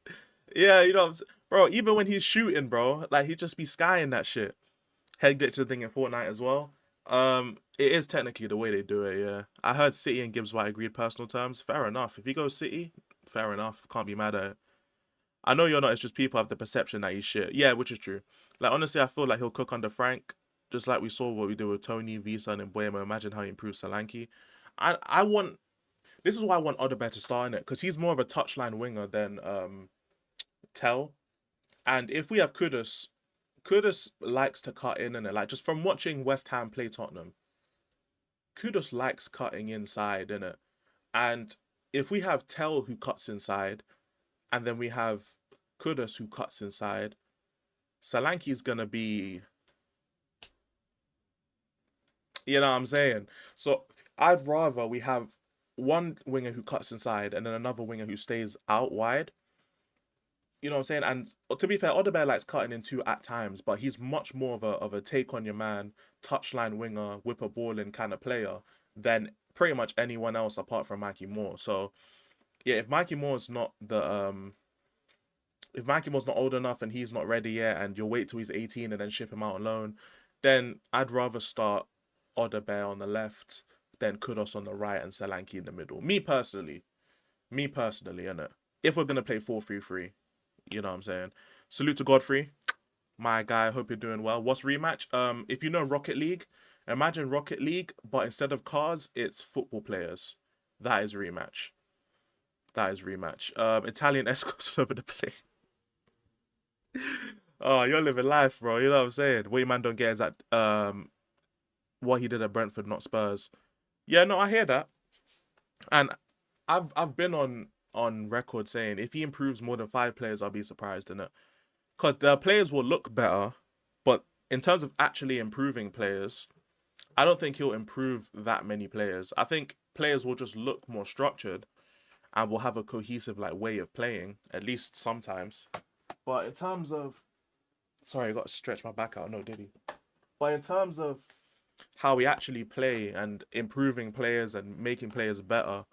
Yeah, you know what I'm saying? Bro, even when he's shooting, bro, like, he just be skying that shit. Head glitch thing in Fortnite as well. It is technically the way they do it, yeah. I heard City and Gibbs White agreed personal terms. Fair enough. If he goes City, fair enough. Can't be mad at it. I know you're not, it's just people have the perception that he's shit. Yeah, which is true. Like, honestly, I feel like he'll cook under Frank, just like we saw what we did with Tony, Visa, and Mbuemo. Imagine how he improved Solanke. This is why I want Odebear to start in it, because he's more of a touchline winger than Tell. And if we have Kudus likes to cut in, and like, just from watching West Ham play Tottenham, Kudus likes cutting inside, innit? And if we have Tell who cuts inside, and then we have Kudus who cuts inside, Solanke's gonna be, you know what I'm saying? So I'd rather we have one winger who cuts inside and then another winger who stays out wide. You know what I'm saying? And to be fair, Odebear likes cutting in too at times, but he's much more of a take on your man, touchline winger, whip a ball in kind of player than pretty much anyone else apart from Mikey Moore. So yeah, if Mikey Moore's not old enough and he's not ready yet, and you'll wait till he's 18 and then ship him out on loan, then I'd rather start Odebear on the left, then Kudus on the right, and Solanke in the middle. Me personally, innit? If we're gonna play 4-3-3, you know what I'm saying? Salute to Godfrey, my guy. Hope you're doing well. What's Rematch? If you know Rocket League, imagine Rocket League, but instead of cars, it's football players. That is Rematch. Italian escorts all over the place. Oh, you're living life, bro. You know what I'm saying? What you man don't get is that what he did at Brentford, not Spurs. Yeah, no, I hear that. And I've been on record saying if he improves more than 5 players, I'll be surprised in it. Because the players will look better, but in terms of actually improving players, I don't think he'll improve that many players. I think players will just look more structured and will have a cohesive like way of playing, at least sometimes. But in terms of, sorry, I got to stretch my back out. No, did he? But in terms of how we actually play and improving players and making players better,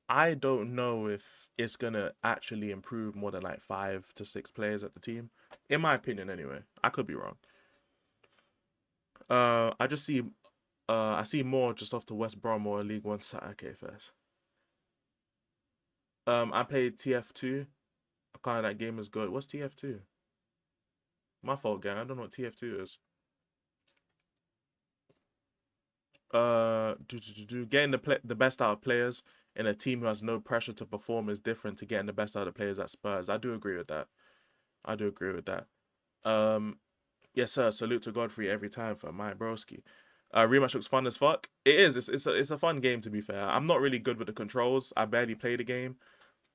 I don't know if it's gonna actually improve more than like 5 to 6 players at the team. In my opinion, anyway. I could be wrong. I see more just off to West Brom or League One. Okay, first. I played TF2. I kind of that game is good. What's TF2? My fault, gang. I don't know what TF2 is. Getting the best out of players in a team who has no pressure to perform is different to getting the best out of players at Spurs. I do agree with that. Yes, sir. Salute to Godfrey every time for my broski. Rematch looks fun as fuck. It is. It's a fun game, to be fair. I'm not really good with the controls. I barely play the game.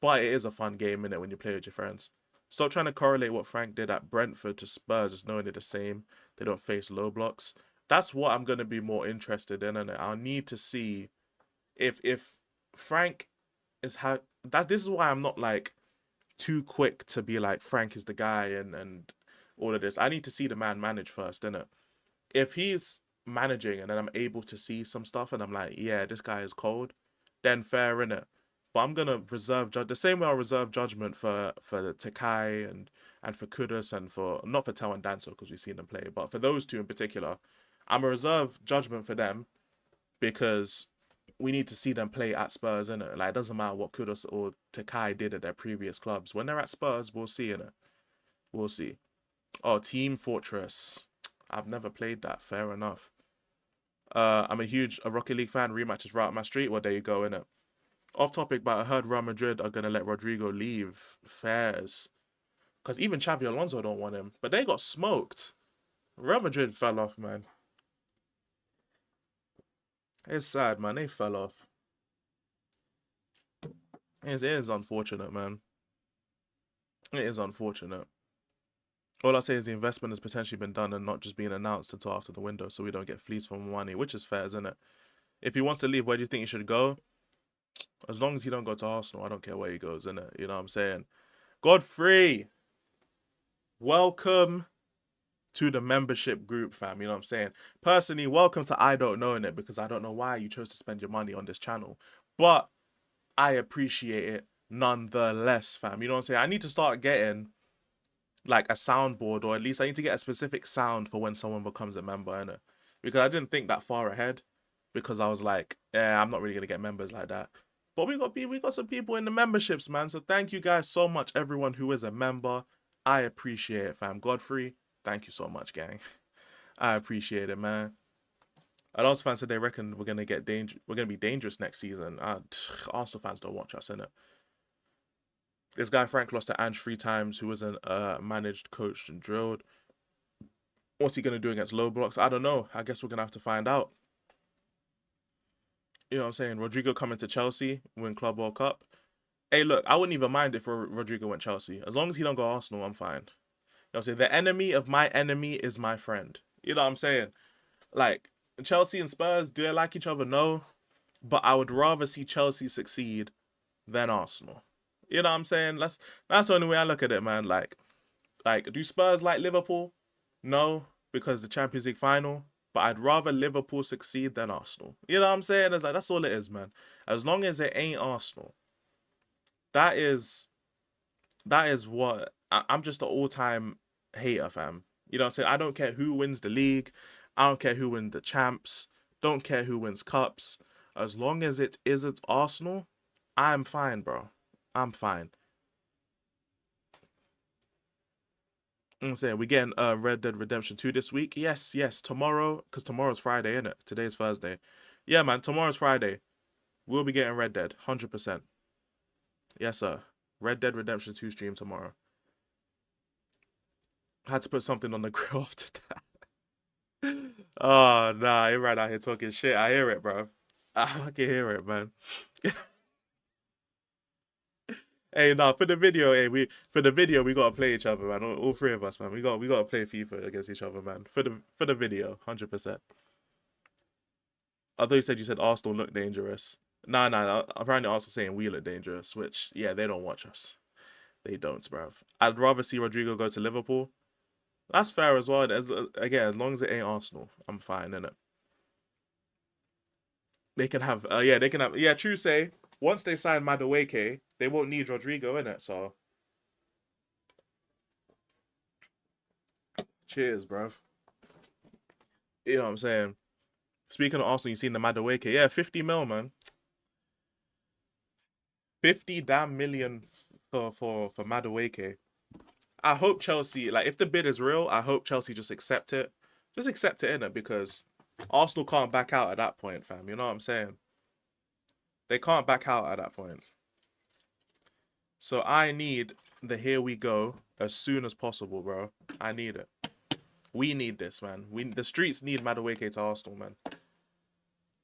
But it is a fun game, innit, when you play with your friends. Stop trying to correlate what Frank did at Brentford to Spurs. It's knowing they're the same. They don't face low blocks. That's what I'm going to be more interested in, innit? I'll need to see if Frank is how... This is why I'm not, like, too quick to be like, Frank is the guy and all of this. I need to see the man manage first, innit? If he's managing and then I'm able to see some stuff and I'm like, yeah, this guy is cold, then fair, innit? But I'm gonna reserve the same way I'll reserve judgment for the Takai and for Kudus and for not for Tao and Danso because we've seen them play, but for those two in particular, I'm gonna reserve judgment for them because we need to see them play at Spurs, innit? Like, it doesn't matter what Kudus or Takai did at their previous clubs. When they're at Spurs, we'll see, innit? We'll see. Oh, Team Fortress. I've never played that. Fair enough. I'm a huge Rocket League fan. Rematch is right up my street. Well, there you go, innit? Off topic, but I heard Real Madrid are gonna let Rodrigo leave. Fairs. Because even Xavi Alonso don't want him. But they got smoked. Real Madrid fell off, man. It's sad, man. They fell off. It is unfortunate, man. It is unfortunate. All I say is the investment has potentially been done and not just being announced until after the window, so we don't get fleeced for money, which is fair, isn't it? If he wants to leave, where do you think he should go? As long as he don't go to Arsenal, I don't care where he goes, innit? You know what I'm saying? Godfrey, welcome to the membership group, fam. You know what I'm saying? Personally, welcome to I Don't Know it, because I don't know why you chose to spend your money on this channel. But I appreciate it nonetheless, fam. You know what I'm saying? I need to start getting like a soundboard, or at least I need to get a specific sound for when someone becomes a member, innit? Because I didn't think that far ahead, because I was like, yeah, I'm not really gonna get members like that. But we got some people in the memberships, man. So thank you guys so much, everyone who is a member. I appreciate it, fam. Godfrey, thank you so much, gang. I appreciate it, man. And also fans said they reckon we're gonna be dangerous next season. Arsenal fans don't watch us, innit? This guy Frank lost to Ange 3 times, who wasn't managed, coached, and drilled. What's he gonna do against low blocks? I don't know. I guess we're gonna have to find out. You know what I'm saying? Rodrigo coming to Chelsea, win Club World Cup. Hey, look, I wouldn't even mind if Rodrigo went Chelsea. As long as he don't go Arsenal, I'm fine. You know what I'm saying? The enemy of my enemy is my friend. You know what I'm saying? Like, Chelsea and Spurs, do they like each other? No. But I would rather see Chelsea succeed than Arsenal. You know what I'm saying? That's the only way I look at it, man. Like, do Spurs like Liverpool? No, because the Champions League final. But I'd rather Liverpool succeed than Arsenal. You know what I'm saying? It's like, that's all it is, man. As long as it ain't Arsenal. That is what... I'm just an all-time hater, fam. You know what I'm saying? I don't care who wins the league. I don't care who wins the champs. Don't care who wins cups. As long as it isn't Arsenal, I'm fine, bro. I'm fine. I'm saying, we getting Red Dead Redemption 2 this week? Yes, tomorrow, because tomorrow's Friday, innit? Today's Thursday. Yeah, man, tomorrow's Friday. We'll be getting Red Dead, 100%. Yes, sir. Red Dead Redemption 2 stream tomorrow. I had to put something on the grill after that. Oh, nah, you're right out here talking shit. I hear it, bro. I can hear it, man. Hey, nah, for the video, we gotta play each other, man. All three of us, man. We gotta play FIFA against each other, man. For the video, 100%. I thought you said Arsenal look dangerous. Nah. Apparently Arsenal saying we look dangerous, which, yeah, they don't watch us. They don't, bruv. I'd rather see Rodrigo go to Liverpool. That's fair as well. Again, as long as it ain't Arsenal, I'm fine, innit? They can have, yeah, true say, once they sign Madueke, they won't need Rodrigo, innit? So, cheers, bruv. You know what I'm saying? Speaking of Arsenal, you seen the Madueke. Yeah, 50 mil, man. 50 damn million for Madueke. I hope Chelsea, like, if the bid is real, I hope Chelsea just accept it. Just accept it, innit? Because Arsenal can't back out at that point, fam. You know what I'm saying? They can't back out at that point. So I need the here we go as soon as possible, bro. I need it. We need this, man. The streets need Madueke to Arsenal, man.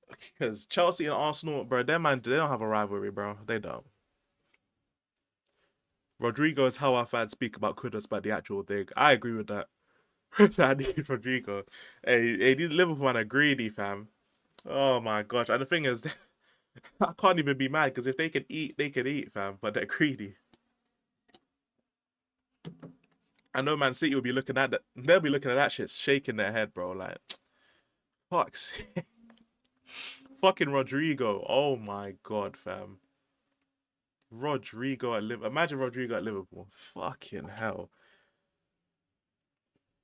Because Chelsea and Arsenal, bro, they don't have a rivalry, bro. They don't. Rodrigo is how our fans speak about kudus, but the actual thing. I agree with that. I need Rodrigo. Hey, these Liverpool man are greedy, fam. Oh my gosh. And the thing is, I can't even be mad, because if they can eat, they can eat, fam. But they're greedy. I know Man City will be looking at that. They'll be looking at that shit, shaking their head, bro. Like, fuck's sake. Fucking Rodrigo. Oh my god, fam. Rodrigo at Liverpool. Imagine Rodrigo at Liverpool. Fucking hell.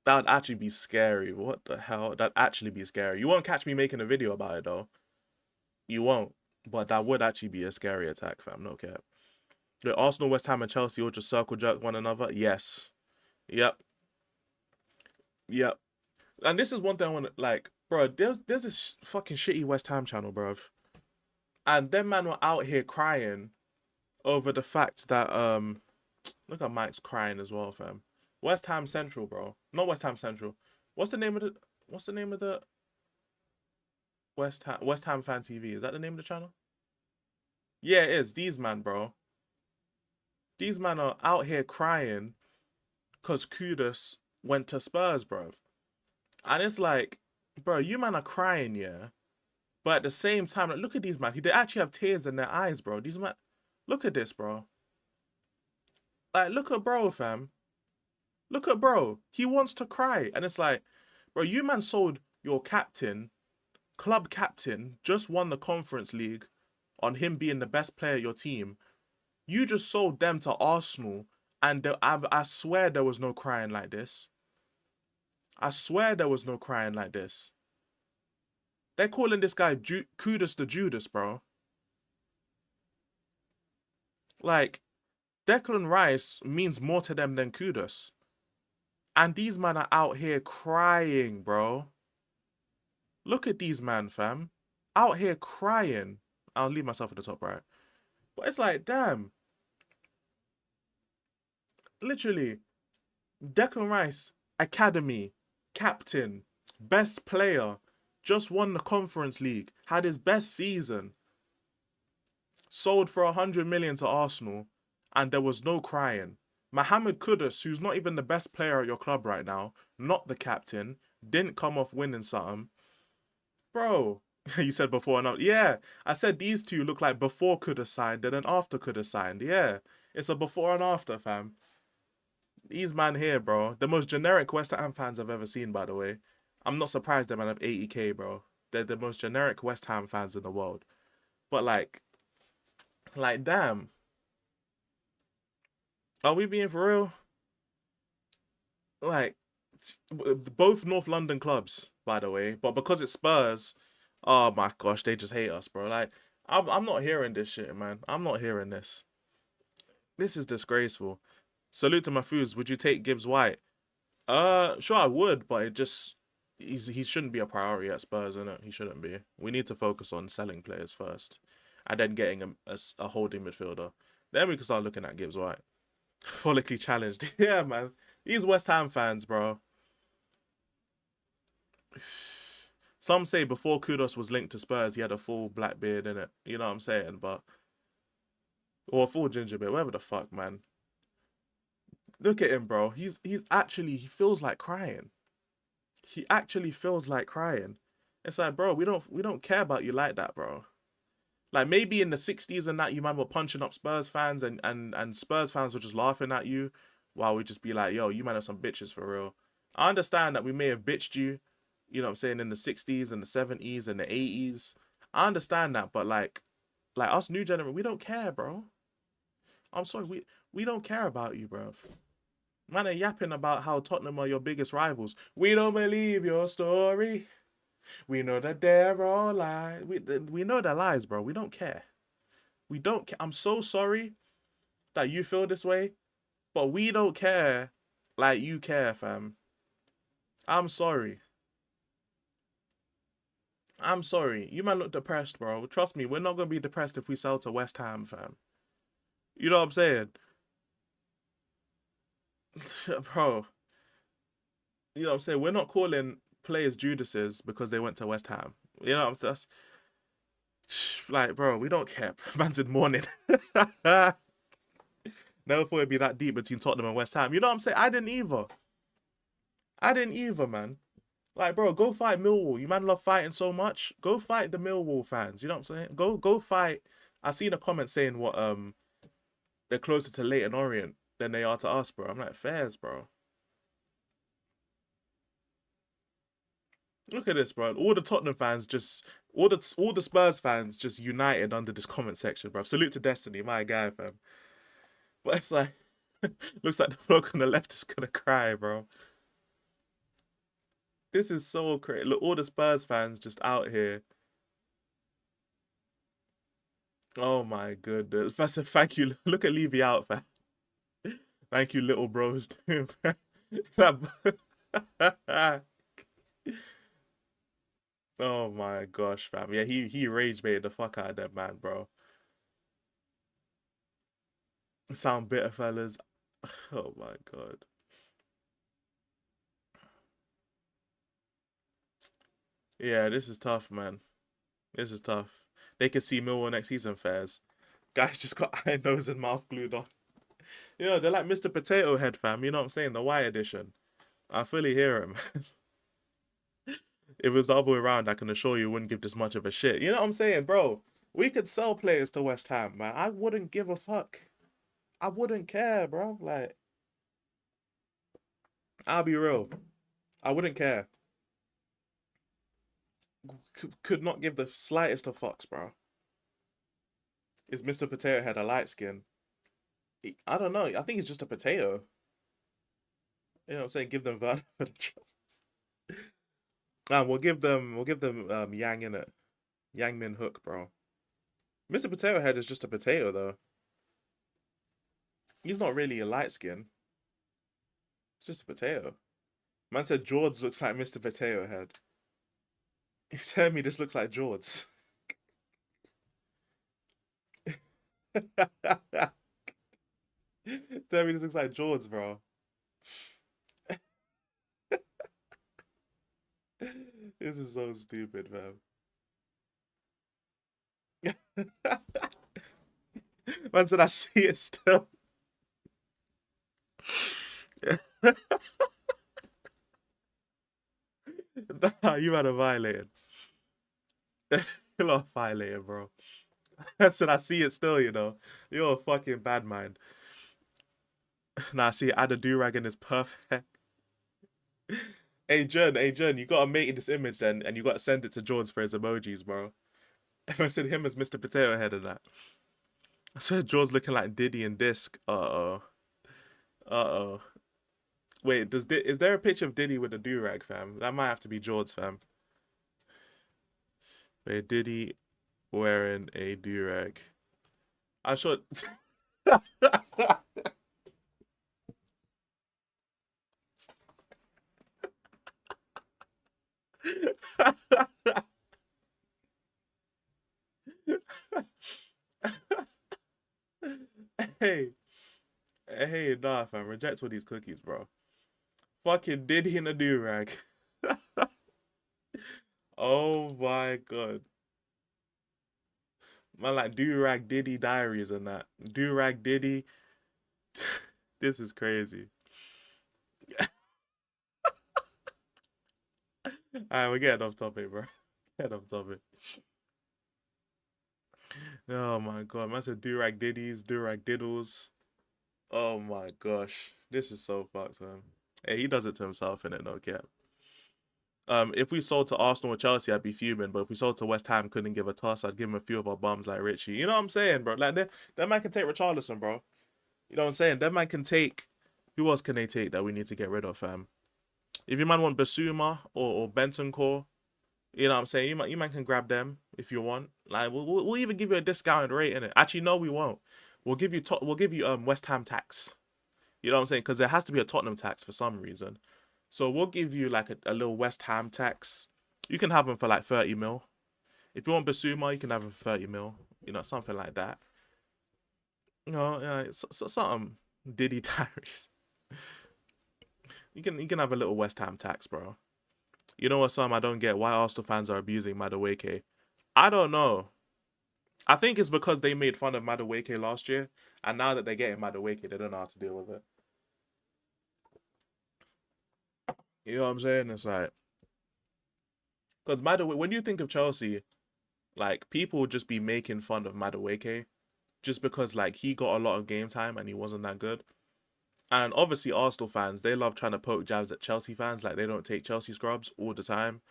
That would actually be scary. What the hell? That'd actually be scary. You won't catch me making a video about it, though. You won't. But that would actually be a scary attack, fam. No cap. The Arsenal, West Ham, and Chelsea all just circle jerk one another? Yes. Yep. And this is one thing I want to, like, bro. There's this fucking shitty West Ham channel, bro, and them man were out here crying over the fact that look at Mike's crying as well, fam. West Ham Central, bro. Not West Ham Central. What's the name of the West Ham Fan TV? Is that the name of the channel? Yeah, it is. These man, bro. These man are out here crying because Kudus went to Spurs, bro. And it's like, bro, you man are crying, yeah. But at the same time, like, look at these man. They actually have tears in their eyes, bro. These man, look at this, bro. Like, look at bro, fam. Look at bro. He wants to cry. And it's like, bro, you man sold your captain, club captain, just won the Conference League on him being the best player of your team. You just sold them to Arsenal. And I swear there was no crying like this. I swear there was no crying like this. They're calling this guy Kudus the Judas, bro. Like, Declan Rice means more to them than Kudus. And these men are out here crying, bro. Look at these man, fam. Out here crying. I'll leave myself at the top right. But it's like, damn. Literally, Declan Rice, academy, captain, best player, just won the Conference League, had his best season, sold for 100 million to Arsenal, and there was no crying. Mohamed Kudus, who's not even the best player at your club right now, not the captain, didn't come off winning something. Bro, you said before and after. Yeah, I said these two look like before Kudus signed and then after Kudus signed. Yeah, it's a before and after, fam. These man here, bro, the most generic West Ham fans I've ever seen, by the way. I'm not surprised they man have 80k, bro. They're the most generic West Ham fans in the world. But like damn. Are we being for real? Like, both North London clubs, by the way. But because it's Spurs, oh my gosh, they just hate us, bro. Like, I'm not hearing this shit, man. I'm not hearing this. This is disgraceful. Salute to my foods. Would you take Gibbs White? Sure I would, but it just he shouldn't be a priority at Spurs, innit? He shouldn't be. We need to focus on selling players first, and then getting a holding midfielder. Then we can start looking at Gibbs White. Follically challenged. Yeah, man. These West Ham fans, bro. Some say before Kudus was linked to Spurs, he had a full black beard, innit? You know what I'm saying? Or a full ginger beard, whatever the fuck, man. Look at him, bro. He feels like crying. He actually feels like crying. It's like, bro, we don't care about you like that, bro. Like, maybe in the 60s and that, you man were punching up Spurs fans and Spurs fans were just laughing at you while we just be like, yo, you man are some bitches for real. I understand that we may have bitched you, you know what I'm saying, in the 60s and the 70s and the 80s. I understand that, but like us new generation, we don't care, bro. I'm sorry, we don't care about you, bro. Man are yapping about how Tottenham are your biggest rivals. We don't believe your story. We know that they're all lies. We know they're lies, bro. We don't care. We don't care. I'm so sorry that you feel this way, but we don't care like you care, fam. I'm sorry. I'm sorry. You man look depressed, bro. Trust me, we're not going to be depressed if we sell to West Ham, fam. You know what I'm saying? Bro. You know what I'm saying? We're not calling players Judases because they went to West Ham. You know what I'm saying? Like, bro, we don't care. Man's in mourning. Never thought it'd be that deep between Tottenham and West Ham. You know what I'm saying? I didn't either, man. Like, bro, go fight Millwall. You man love fighting so much. Go fight the Millwall fans. You know what I'm saying? Go fight. I seen a comment saying what they're closer to Leyton Orient than they are to us, bro. I'm like, fairs, bro. Look at this, bro. All the Tottenham fans just, all the Spurs fans just united under this comment section, bro. Salute to Destiny, my guy, fam. But it's like, looks like the bloke on the left is gonna cry, bro. This is so crazy. Look, all the Spurs fans just out here. Oh my goodness. First, thank you. Look at Levy out, fam. Thank you, little bros. Oh my gosh, fam. Yeah, he rage baited the fuck out of that man, bro. Sound bitter, fellas. Oh my god. Yeah, this is tough, man. This is tough. They could see Millwall next season, fairs. Guys just got eye, nose, and mouth glued on. You know, they're like Mr. Potato Head, fam. You know what I'm saying? The Y edition. I fully hear him. If it was the other way around, I can assure you wouldn't give this much of a shit. You know what I'm saying, bro? We could sell players to West Ham, man. I wouldn't give a fuck. I wouldn't care, bro. Like, I'll be real. I wouldn't care. Could not give the slightest of fucks, bro. Is Mr. Potato Head a light skin? I don't know. I think he's just a potato. You know what I'm saying? Give them Werner for the troubles. We'll give them Yang in it. Yang Min Hook, bro. Mr. Potato Head is just a potato though. He's not really a light skin. It's just a potato. Man said George looks like Mr. Potato Head. He's telling me this looks like George. Tell me this looks like George, bro. This is so stupid, man. Man said I see it still. Nah, you had a violated. You're not violated, bro. I said I see it still, you know. You're a fucking bad mind. Nah, see, add a do-rag in is perfect. Hey, Jen, you gotta make this image then, and you gotta send it to George for his emojis, bro. If I said him as Mr. Potato Head and that. I said George looking like Diddy and Disc. Uh-oh. Uh-oh. Wait, is there a picture of Diddy with a do-rag, fam? That might have to be George, fam. Wait, Diddy wearing a do-rag. I should... Hey, nah, fam. Reject all these cookies, bro. Fucking Diddy in a do-rag. Oh my god. Man, like do-rag Diddy diaries and that. Do-rag Diddy. This is crazy. Alright, we're getting off topic, bro. Getting off topic. Oh my god, man said do-rag Diddies, do-rag Diddles. Oh my gosh. This is so fucked, man. Hey, he does it to himself, innit? No cap. If we sold to Arsenal or Chelsea, I'd be fuming. But if we sold to West Ham, couldn't give a toss. I'd give him a few of our bums like Richie. You know what I'm saying, bro? Like, that man can take Richarlison, bro. You know what I'm saying? That man can take... Who else can they take that we need to get rid of, fam? If you man want Basuma or Bentancur, you know what I'm saying? You man can grab them if you want. Like, we'll even give you a discounted rate, innit? Actually, no, we won't. We'll give you West Ham tax. You know what I'm saying? Because there has to be a Tottenham tax for some reason. So we'll give you like a little West Ham tax. You can have them for like 30 mil. If you want Basuma, you can have him for 30 mil. You know, something like that. You know, yeah, something Diddy diaries. You can have a little West Ham tax, bro. You know what, Sam? I don't get why Arsenal fans are abusing Madueke. I don't know. I think it's because they made fun of Madueke last year, and now that they're getting Madueke, they don't know how to deal with it. You know what I'm saying? It's like, because Madueke, when you think of Chelsea, like people would just be making fun of Madueke, just because like he got a lot of game time and he wasn't that good. And obviously Arsenal fans, they love trying to poke jabs at Chelsea fans, like they don't take Chelsea scrubs all the time.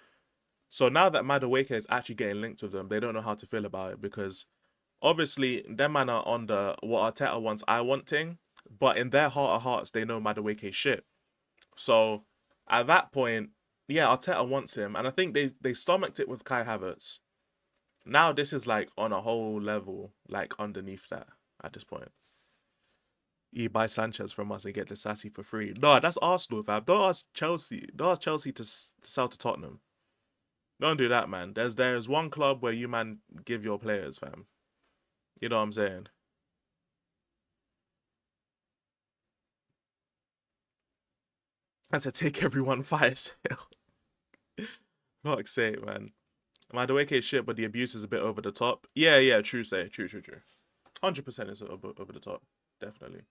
So now that Madueke is actually getting linked with them, they don't know how to feel about it because obviously them man are on the what Arteta wants, I want thing, but in their heart of hearts, they know Madueke shit. So at that point, yeah, Arteta wants him, and I think they stomached it with Kai Havertz. Now this is like on a whole level, like underneath that at this point. You buy Sanchez from us and get the Sassy for free. No, that's Arsenal, fam. Don't ask Chelsea. Don't ask Chelsea to sell to Tottenham. Don't do that, man. There's one club where you man give your players, fam. You know what I'm saying? And to take everyone fire sale. Fuck's sake, man. Madueke is shit, but the abuse is a bit over the top. Yeah, true say. True. 100% is over the top. Definitely.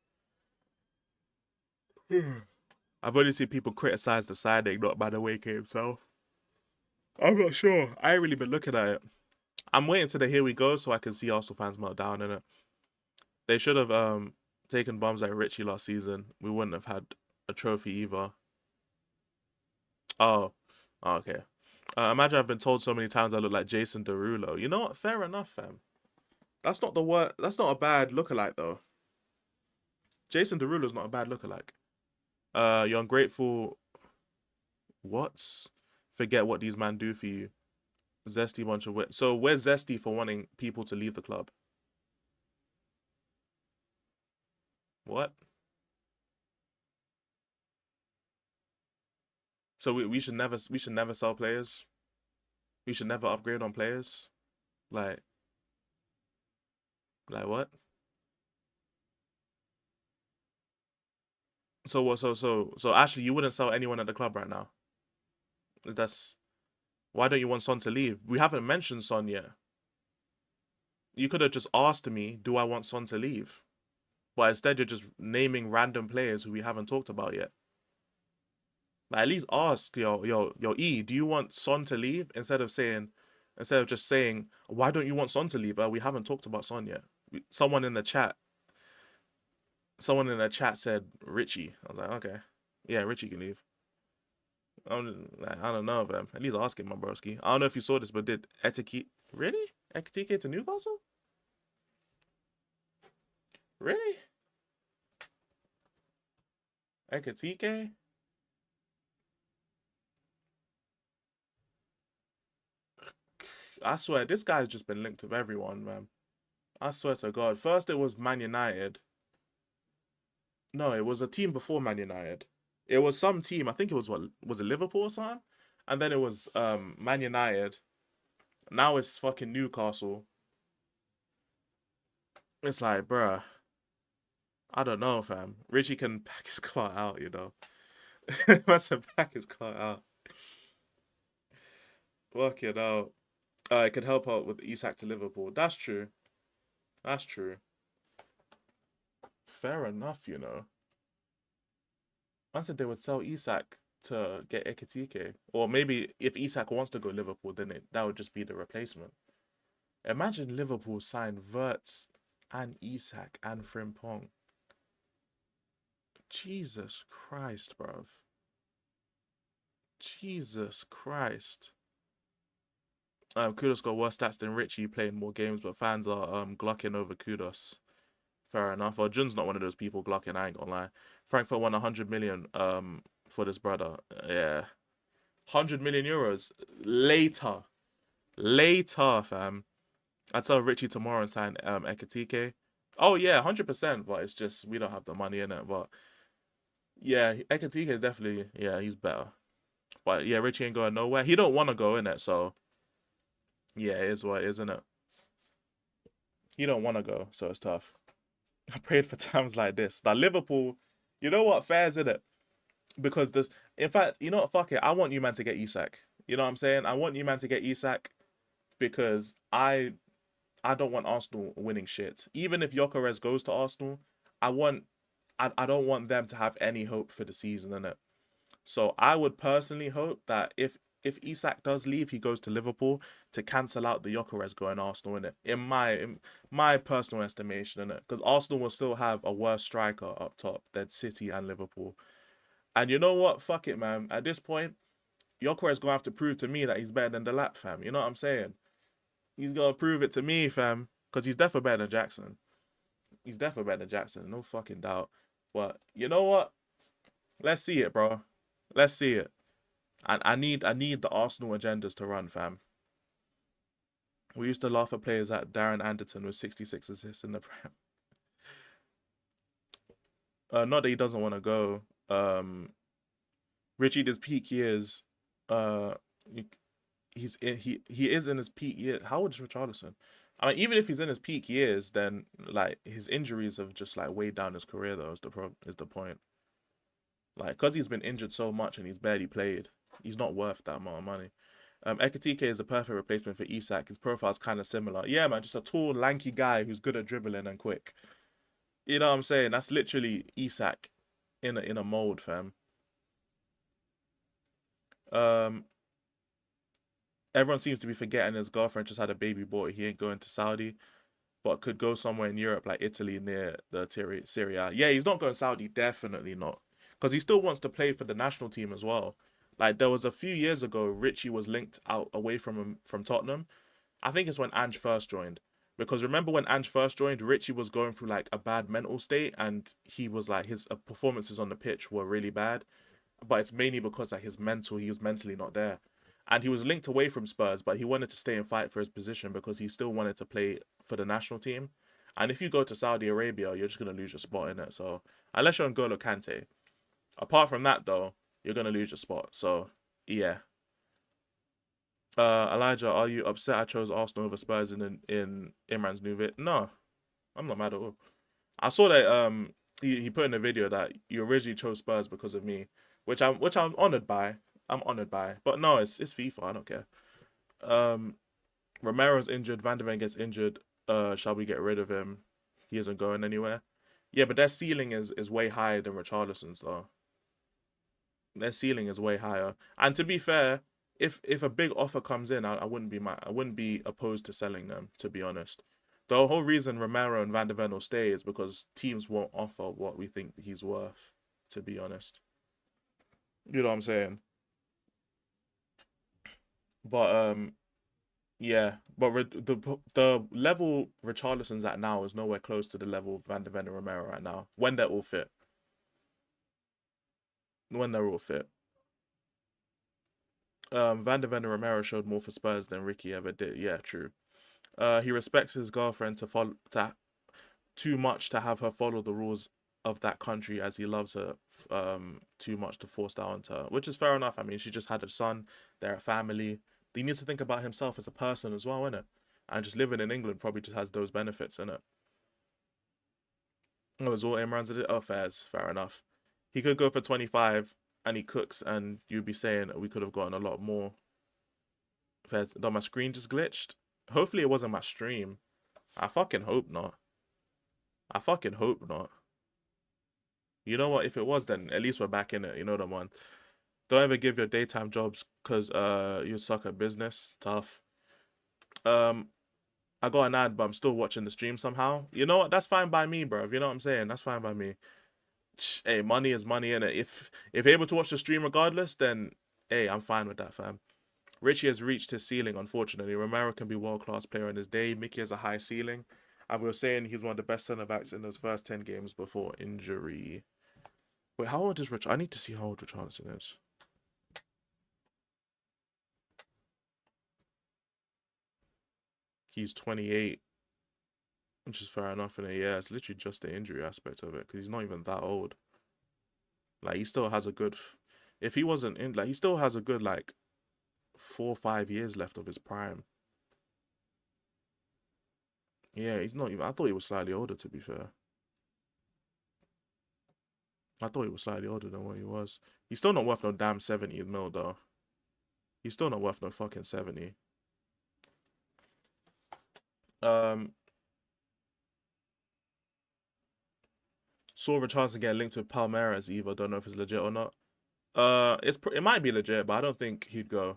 I've only seen people criticize the signing, not Madueke himself. I'm not sure. I ain't really been looking at it. I'm waiting till the Here We Go so I can see Arsenal fans melt down in it. They should have taken bombs like Richie last season. We wouldn't have had a trophy either. Oh, okay. Imagine I've been told so many times I look like Jason Derulo. You know what? Fair enough, fam. That's not the word. That's not a bad lookalike though. Jason Derulo's not a bad lookalike. You're ungrateful. What? Forget what these men do for you. Zesty bunch of wit. So where's Zesty for wanting people to leave the club? What? So we should never sell players. We should never upgrade on players. Like what? So what? So actually, you wouldn't sell anyone at the club right now. That's why don't you want Son to leave? We haven't mentioned Son yet. You could have just asked me, do I want Son to leave? But instead, you're just naming random players who we haven't talked about yet. Like, at least ask, yo, E, do you want Son to leave? Instead of just saying, why don't you want Son to leave? We haven't talked about Son yet. Someone in the chat said Richie. I was like, okay, yeah, Richie can leave. I don't know, man. At least ask him, my broski. I don't know if you saw this, but did Ekitike really? Ekitike to Newcastle? Really? Ekitike? I swear, this guy's just been linked with everyone, man. I swear to God. First, it was Man United. No, it was a team before Man United. It was some team. I think it was was it Liverpool or something? And then it was Man United. Now it's fucking Newcastle. It's like, bruh. I don't know, fam. Richie can pack his clout out, you know. Must have pack his clout out. Work it out. It could help out with Isak to Liverpool. That's true. That's true. Fair enough, you know. I said they would sell Isak to get Ekitike. Or maybe if Isak wants to go Liverpool, then that would just be the replacement. Imagine Liverpool signed Wirtz and Isak and Frimpong. Jesus Christ, bruv. Jesus Christ. Kudus got worse stats than Richie playing more games, but fans are glocking over Kudus. Fair enough. Well, Jun's not one of those people glocking, I ain't gonna lie. Frankfurt won 100 million for this brother. Yeah. 100 million euros. Later, fam. I'd tell Richie tomorrow and sign Ekitike. Oh yeah, 100%, but it's just we don't have the money in it. But yeah, Ekitike is definitely, yeah, he's better. But yeah, Richie ain't going nowhere. He don't want to go in it, so yeah, it is what it is, isn't it? He don't want to go, so it's tough. I prayed for times like this. Now Liverpool, you know what? Fair's in it. Because this, in fact, you know what? Fuck it. I want you man to get Isak. You know what I'm saying? I want you man to get Isak because I don't want Arsenal winning shit. Even if Gyökeres goes to Arsenal, I don't want them to have any hope for the season, innit? So I would personally hope that if Isak does leave, he goes to Liverpool to cancel out the Gyökeres going Arsenal, innit? In my personal estimation, innit? Because Arsenal will still have a worse striker up top than City and Liverpool. And you know what? Fuck it, man. At this point, Gyökeres gonna have to prove to me that he's better than the lap, fam. You know what I'm saying? He's gonna prove it to me, fam. Because he's definitely better than Jackson. He's definitely better than Jackson, no fucking doubt. But you know what? Let's see it, bro. Let's see it. And I need the Arsenal agendas to run, fam. We used to laugh at players like Darren Anderton with 66 assists in the Prem. Not that he doesn't want to go. Richie, his peak years, he is in his peak year. How old is Richarlison? I mean, even if he's in his peak years, then like his injuries have just like weighed down his career. Though is the point. Like, because he's been injured so much and he's barely played, he's not worth that amount of money. Ekitike is the perfect replacement for Isak. His profile's kind of similar. Yeah, man, just a tall, lanky guy who's good at dribbling and quick. You know what I'm saying? That's literally Isak in a mold, fam. Um, Everyone seems to be forgetting his girlfriend just had a baby boy. He ain't going to Saudi, but could go somewhere in Europe like Italy near the Serie A. Yeah, he's not going Saudi, definitely not. Because he still wants to play for the national team as well. Like, there was a few years ago, Richie was linked out away from him from Tottenham. I think it's when Ange first joined. Because remember when Ange first joined, Richie was going through like a bad mental state, and he was like, his performances on the pitch were really bad. But it's mainly because like he was mentally not there. And he was linked away from Spurs, but he wanted to stay and fight for his position because he still wanted to play for the national team. And if you go to Saudi Arabia, you're just going to lose your spot in it. So, unless you're N'Golo Kante. Apart from that, though, you're going to lose your spot. So, yeah. Elijah, are you upset I chose Arsenal over Spurs in Imran's new vid? No, I'm not mad at all. I saw that he put in a video that you originally chose Spurs because of me, which I'm honored by. I'm honored by. But no, it's FIFA. I don't care. Romero's injured. Van de Ven gets injured. Shall we get rid of him? He isn't going anywhere. Yeah, but their ceiling is way higher than Richarlison's though. Their ceiling is way higher. And to be fair, if a big offer comes in, I wouldn't be opposed to selling them, to be honest. The whole reason Romero and Van de Ven will stay is because teams won't offer what we think he's worth, to be honest. You know what I'm saying? But yeah, but the level Richarlison's at now is nowhere close to the level of Van de Ven and Romero right now. When they're all fit. When they're all fit. Van de Ven and Romero showed more for Spurs than Ricky ever did. Yeah, true. He respects his girlfriend too much to have her follow the rules of that country, as he loves her too much to force that onto her, which is fair enough. I mean, she just had a son, they're a family. He needs to think about himself as a person as well, innit? And just living in England probably just has those benefits, innit? It was all Imran's did. Oh, fair enough. He could go for 25 and he cooks, and you'd be saying we could have gotten a lot more. Fairs. Though my screen just glitched. Hopefully it wasn't my stream. I fucking hope not. I fucking hope not. You know what? If it was, then at least we're back in it. You know the one. Don't ever give your daytime jobs because you suck at business. Tough. I got an ad, but I'm still watching the stream somehow. You know what? That's fine by me, bro. You know what I'm saying? That's fine by me. Hey, money is money, innit? If you're able to watch the stream regardless, then hey, I'm fine with that, fam. Richie has reached his ceiling, unfortunately. Romero can be world-class player in his day. Mickey has a high ceiling. And we were saying he's one of the best centre-backs in those first 10 games before injury. Wait, how old is Rich? I need to see how old Richarlison is. He's 28. Which is fair enough in a year. It's literally just the injury aspect of it, because he's not even that old. Like, he still has a good... If he wasn't in... Like, he still has a good, like, 4 or 5 years left of his prime. Yeah, he's not even... I thought he was slightly older, to be fair. I thought he was slightly older than what he was. He's still not worth no damn 70 mil, though. He's still not worth no fucking 70. Saw Richarlison get linked with Palmeiras either. Don't know if it's legit or not. It might be legit, but I don't think he'd go.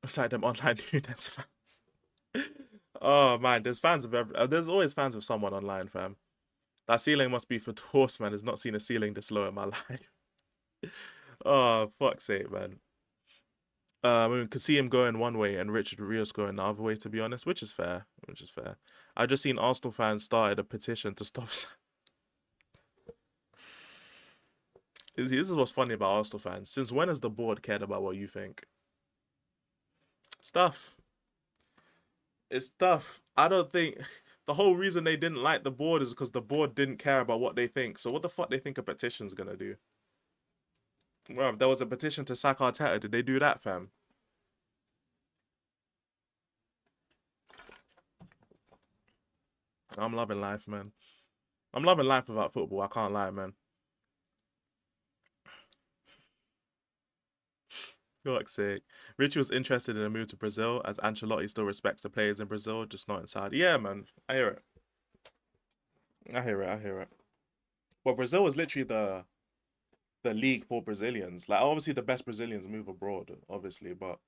It's like them online Nunes fans. Oh man, there's fans of there's always fans of someone online, fam. That ceiling must be for Horseman. Has not seen a ceiling this low in my life. Oh fuck's sake, man. I mean, could see him going one way and Richard Rios going the other way, to be honest, which is fair. Which is fair. I just seen Arsenal fans started a petition to stop. This is what's funny about Arsenal fans. Since when has the board cared about what you think? Stuff. It's tough. I don't think the whole reason they didn't like the board is because the board didn't care about what they think. So what the fuck they think a petition's gonna do? Well, there was a petition to sack Arteta. Did they do that, fam? I'm loving life, man. I'm loving life without football. I can't lie, man. Fuck's sake. Richie was interested in a move to Brazil, as Ancelotti still respects the players in Brazil, just not in Saudi. Yeah, man. I hear it. I hear it. I hear it. Well, Brazil is literally the league for Brazilians. Like, obviously, the best Brazilians move abroad, obviously, but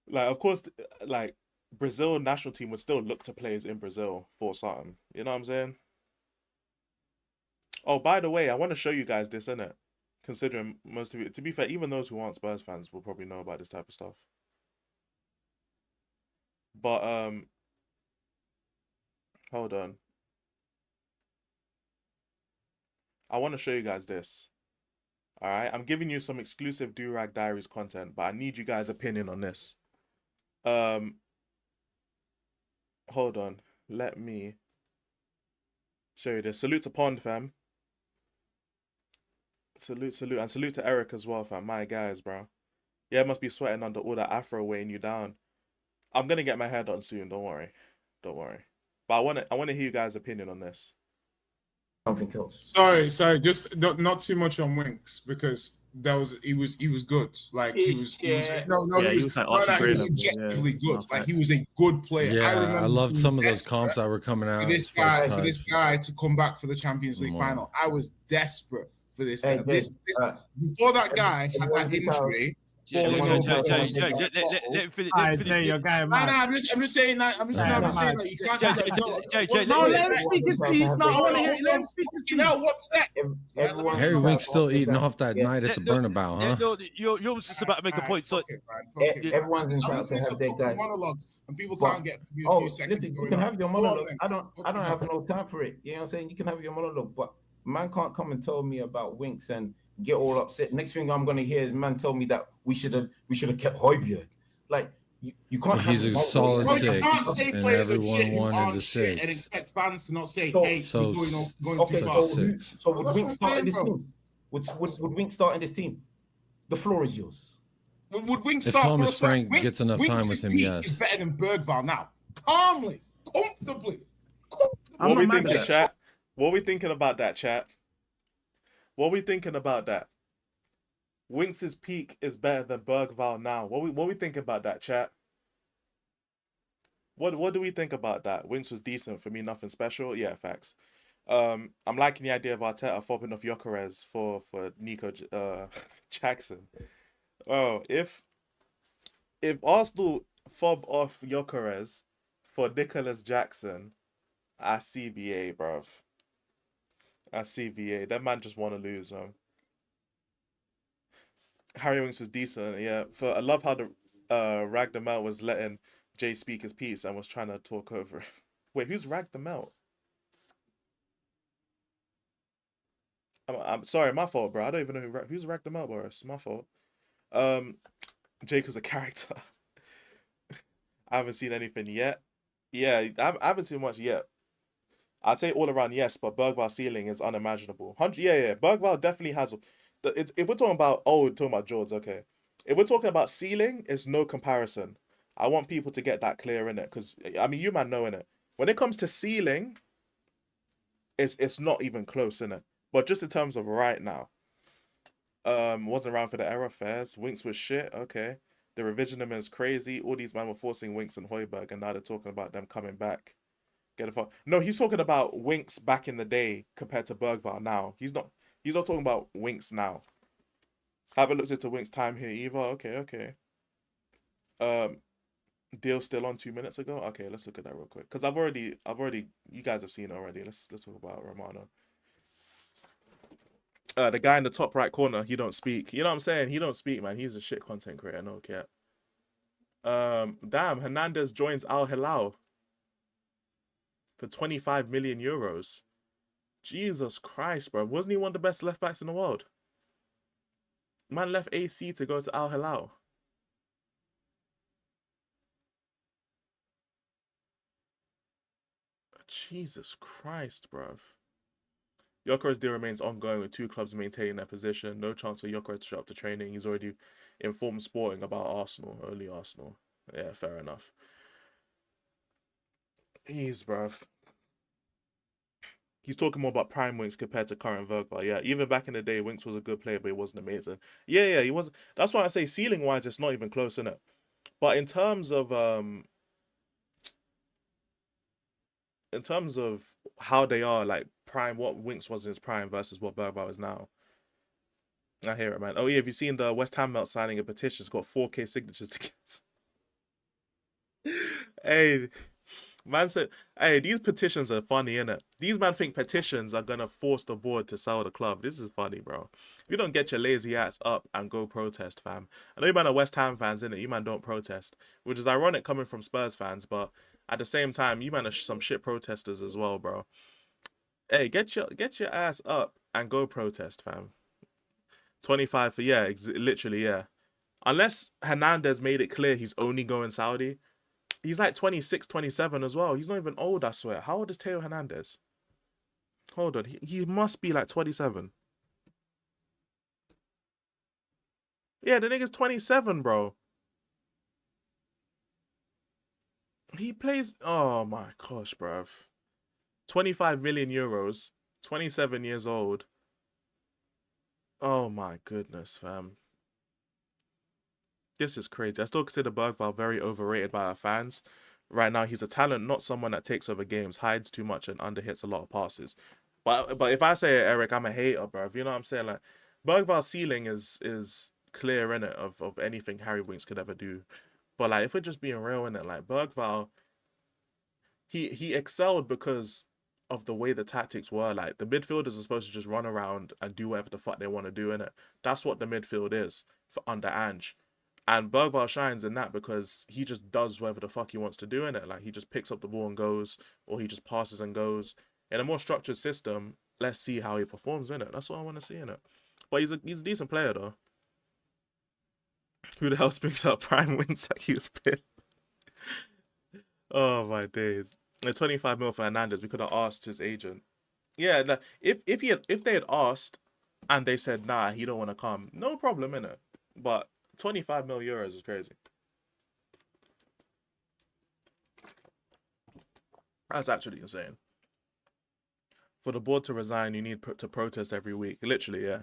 like, of course, like Brazil national team would still look to players in Brazil for something. You know what I'm saying? Oh, by the way, I want to show you guys this, innit? Considering most of you, to be fair, even those who aren't Spurs fans will probably know about this type of stuff. But hold on. I want to show you guys this. All right, I'm giving you some exclusive Durag Diaries content, but I need you guys' opinion on this. Hold on. Let me show you this. Salute to Pond, fam. Salute, and salute to Eric as well, fam. My guys, bro. Yeah, must be sweating under all that afro weighing you down. I'm gonna get my hair done soon. Don't worry, don't worry. But I want to hear you guys' opinion on this. Something else. Sorry, just not too much on Winks because he was good. Like he was he was objectively good. Like he was a good player. Yeah, I loved some of those comps that were coming out. For this guy to come back for the Champions League final, I was desperate for this guy. Before that guy had that injury. Jay, your guy, man. I'm just saying that. I'm just saying that you can't. No, let him speak his piece. No, I want to hear. Let him speak his piece. No, what's that? Harry Winks still eating off that night at the Burnabout, huh? No, you're just about to make a point. So everyone's entitled to have their guy. Monologues, and people can't get a few seconds. Listen, you can have your monologue. I don't have no time for it. You know what I'm saying? You can have your monologue, but man can't come and tell me about Winks and get all upset. Next thing I'm gonna hear is man tell me that we should have kept Højbjerg. Like you can't. He's a solid six, you can't say and players everyone wanted the shit six. and expect fans to not say, So going okay, too far. So would Winks start in this team? Would Winks start in this team? The floor is yours. Would Winks If start? Thomas Frank gets enough time with him, yes. Is better than Bergvall now. Calmly, comfortably. What we thinking, chat? What we thinking about that, chat? What we thinking about that? Winks' peak is better than Bergvall now. What we think about that, chat? What do we think about that? Winks was decent for me, nothing special. Yeah, facts. I'm liking the idea of Arteta fobbing off Gyökeres for Nico Jackson. Oh, if Arsenal fob off Gyökeres for Nicholas Jackson, I see VA, bruv. I see VA. That man just want to lose, man. Harry Winks was decent, yeah. I love how the Rag the Melt was letting Jay speak his piece and was trying to talk over him. Wait, who's Rag the Melt? I'm sorry, my fault, bro. I don't even know who's Rag the Melt, Boris. My fault. Jake was a character. I haven't seen anything yet. Yeah, I haven't seen much yet. I'd say all around yes, but Bergvall's ceiling is unimaginable. Yeah. Bergvall definitely has. If we're talking about George, okay. If we're talking about ceiling, it's no comparison. I want people to get that clear in it, because I mean, you man know in it. When it comes to ceiling, it's not even close in it. But just in terms of right now, wasn't around for the era fairs. Winks was shit. Okay, the revisionism is crazy. All these men were forcing Winks and Højbjerg, and now they're talking about them coming back. No, he's talking about Winks back in the day compared to Bergvall now. He's not talking about Winks now. Haven't looked into Winks' time here either. Okay. Deal still on 2 minutes ago. Okay, let's look at that real quick. Because I've already. You guys have seen it already. Let's talk about Romano. The guy in the top right corner. He don't speak. You know what I'm saying? He don't speak, man. He's a shit content creator. No cap. Damn. Hernandez joins Al Hilal for 25 million euros. Jesus Christ, bro. Wasn't he one of the best left backs in the world? Man left AC to go to Al Hilal. Jesus Christ, bruv. Gyökeres' deal remains ongoing with two clubs maintaining their position. No chance for Gyökeres to show up to training. He's already informed Sporting about Arsenal, only Arsenal. Yeah, fair enough. Jeez, bruv. He's talking more about prime Winks compared to current Bergvall. Yeah, even back in the day, Winks was a good player, but he wasn't amazing. Yeah, he wasn't. That's why I say ceiling wise, it's not even close, innit? But in terms of how they are, like prime, what Winks was in his prime versus what Bergvall is now. I hear it, man. Oh yeah, have you seen the West Ham melt signing a petition? It's got 4K signatures to get. Hey, man said, hey, these petitions are funny, innit? These man think petitions are gonna force the board to sell the club. This is funny, bro. If you don't get your lazy ass up and go protest, fam. I know you man are West Ham fans, innit? You man don't protest, which is ironic coming from Spurs fans, but at the same time, you man are some shit protesters as well, bro. Hey, get your ass up and go protest, fam. 25 for, yeah, literally, yeah. Unless Hernandez made it clear he's only going Saudi. He's like 26, 27 as well. He's not even old, I swear. How old is Theo Hernandez? Hold on. He must be like 27. Yeah, the nigga's 27, bro. He plays... Oh, my gosh, bruv. 25 million euros. 27 years old. Oh, my goodness, fam. This is crazy. I still consider Bergvall very overrated by our fans. Right now, he's a talent, not someone that takes over games, hides too much, and underhits a lot of passes. But if I say it, Eric, I'm a hater, bro. You know what I'm saying? Like, Bergvall's ceiling is clear, innit, of anything Harry Winks could ever do. But, like, if we're just being real, innit, like, Bergvall, he excelled because of the way the tactics were. Like, the midfielders are supposed to just run around and do whatever the fuck they want to do, innit? That's what the midfield is for under Ange. And Bergvall shines in that because he just does whatever the fuck he wants to do in it. Like, he just picks up the ball and goes, or he just passes and goes. In a more structured system, let's see how he performs in it. That's what I want to see in it. But he's a decent player, though. Who the hell speaks up prime Winks like he was fit? Oh, my days. The 25 mil for Hernandez, we could have asked his agent. Yeah, like, if they had asked and they said, nah, he don't want to come, no problem, innit? But 25 mil euros is crazy. That's actually insane. For the board to resign, you need to protest every week. Literally, yeah.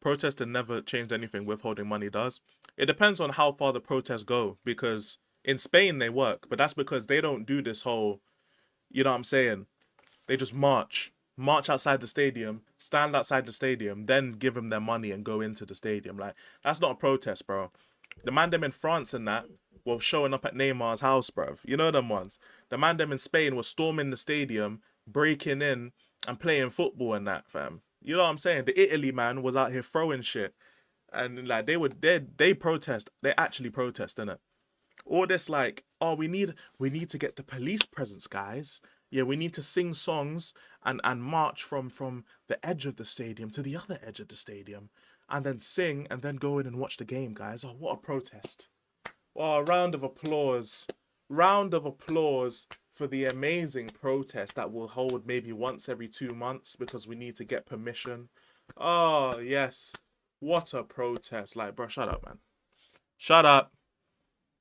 Protesting never changed anything. Withholding money does. It depends on how far the protests go. Because in Spain, they work. But that's because they don't do this whole... You know what I'm saying? They just march. March outside the stadium, stand outside the stadium, then give them their money and go into the stadium. Like, that's not a protest, bro. The man them in France and that were showing up at Neymar's house, bruv. You know them ones. The man them in Spain were storming the stadium, breaking in and playing football and that, fam. You know what I'm saying? The Italy man was out here throwing shit. And like they protest. They actually protest, innit? All this like, oh, we need to get the police presence, guys. Yeah, we need to sing songs and march from the edge of the stadium to the other edge of the stadium. And then sing and then go in and watch the game, guys. Oh, what a protest. Oh, a round of applause. Round of applause for the amazing protest that we'll hold maybe once every 2 months because we need to get permission. Oh, yes. What a protest. Like, bro, shut up, man. Shut up.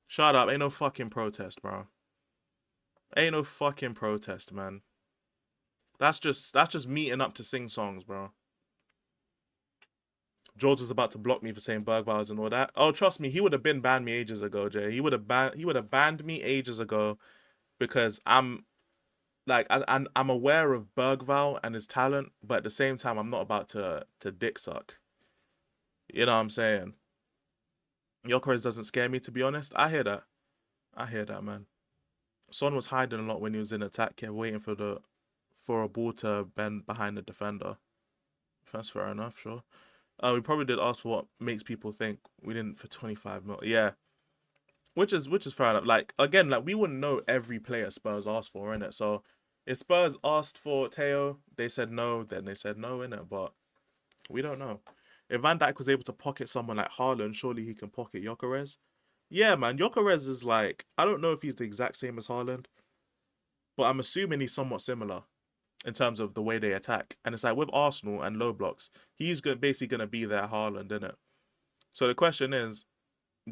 Shut up. Ain't no fucking protest, bro. Ain't no fucking protest, man. That's just meeting up to sing songs, bro. George was about to block me for saying Bergvall and all that. Oh, trust me, he would have been banned me ages ago, Jay. He would have banned me ages ago because I'm aware of Bergvall and his talent, but at the same time, I'm not about to dick suck. You know what I'm saying? Gyökeres doesn't scare me, to be honest. I hear that. I hear that, man. Son was hiding a lot when he was in attack, yeah, waiting for a ball to bend behind the defender. That's fair enough, sure. We probably did ask for what makes people think. We didn't for 25 mil. Yeah. Which is fair enough. Like, again, like, we wouldn't know every player Spurs asked for, innit? So, if Spurs asked for Theo, they said no, then they said no, innit? But we don't know. If Van Dijk was able to pocket someone like Haaland, surely he can pocket Gyökeres. Yeah, man, Gyökeres is like, I don't know if he's the exact same as Haaland, but I'm assuming he's somewhat similar in terms of the way they attack. And it's like with Arsenal and low blocks, he's basically going to be their Haaland, innit? So the question is,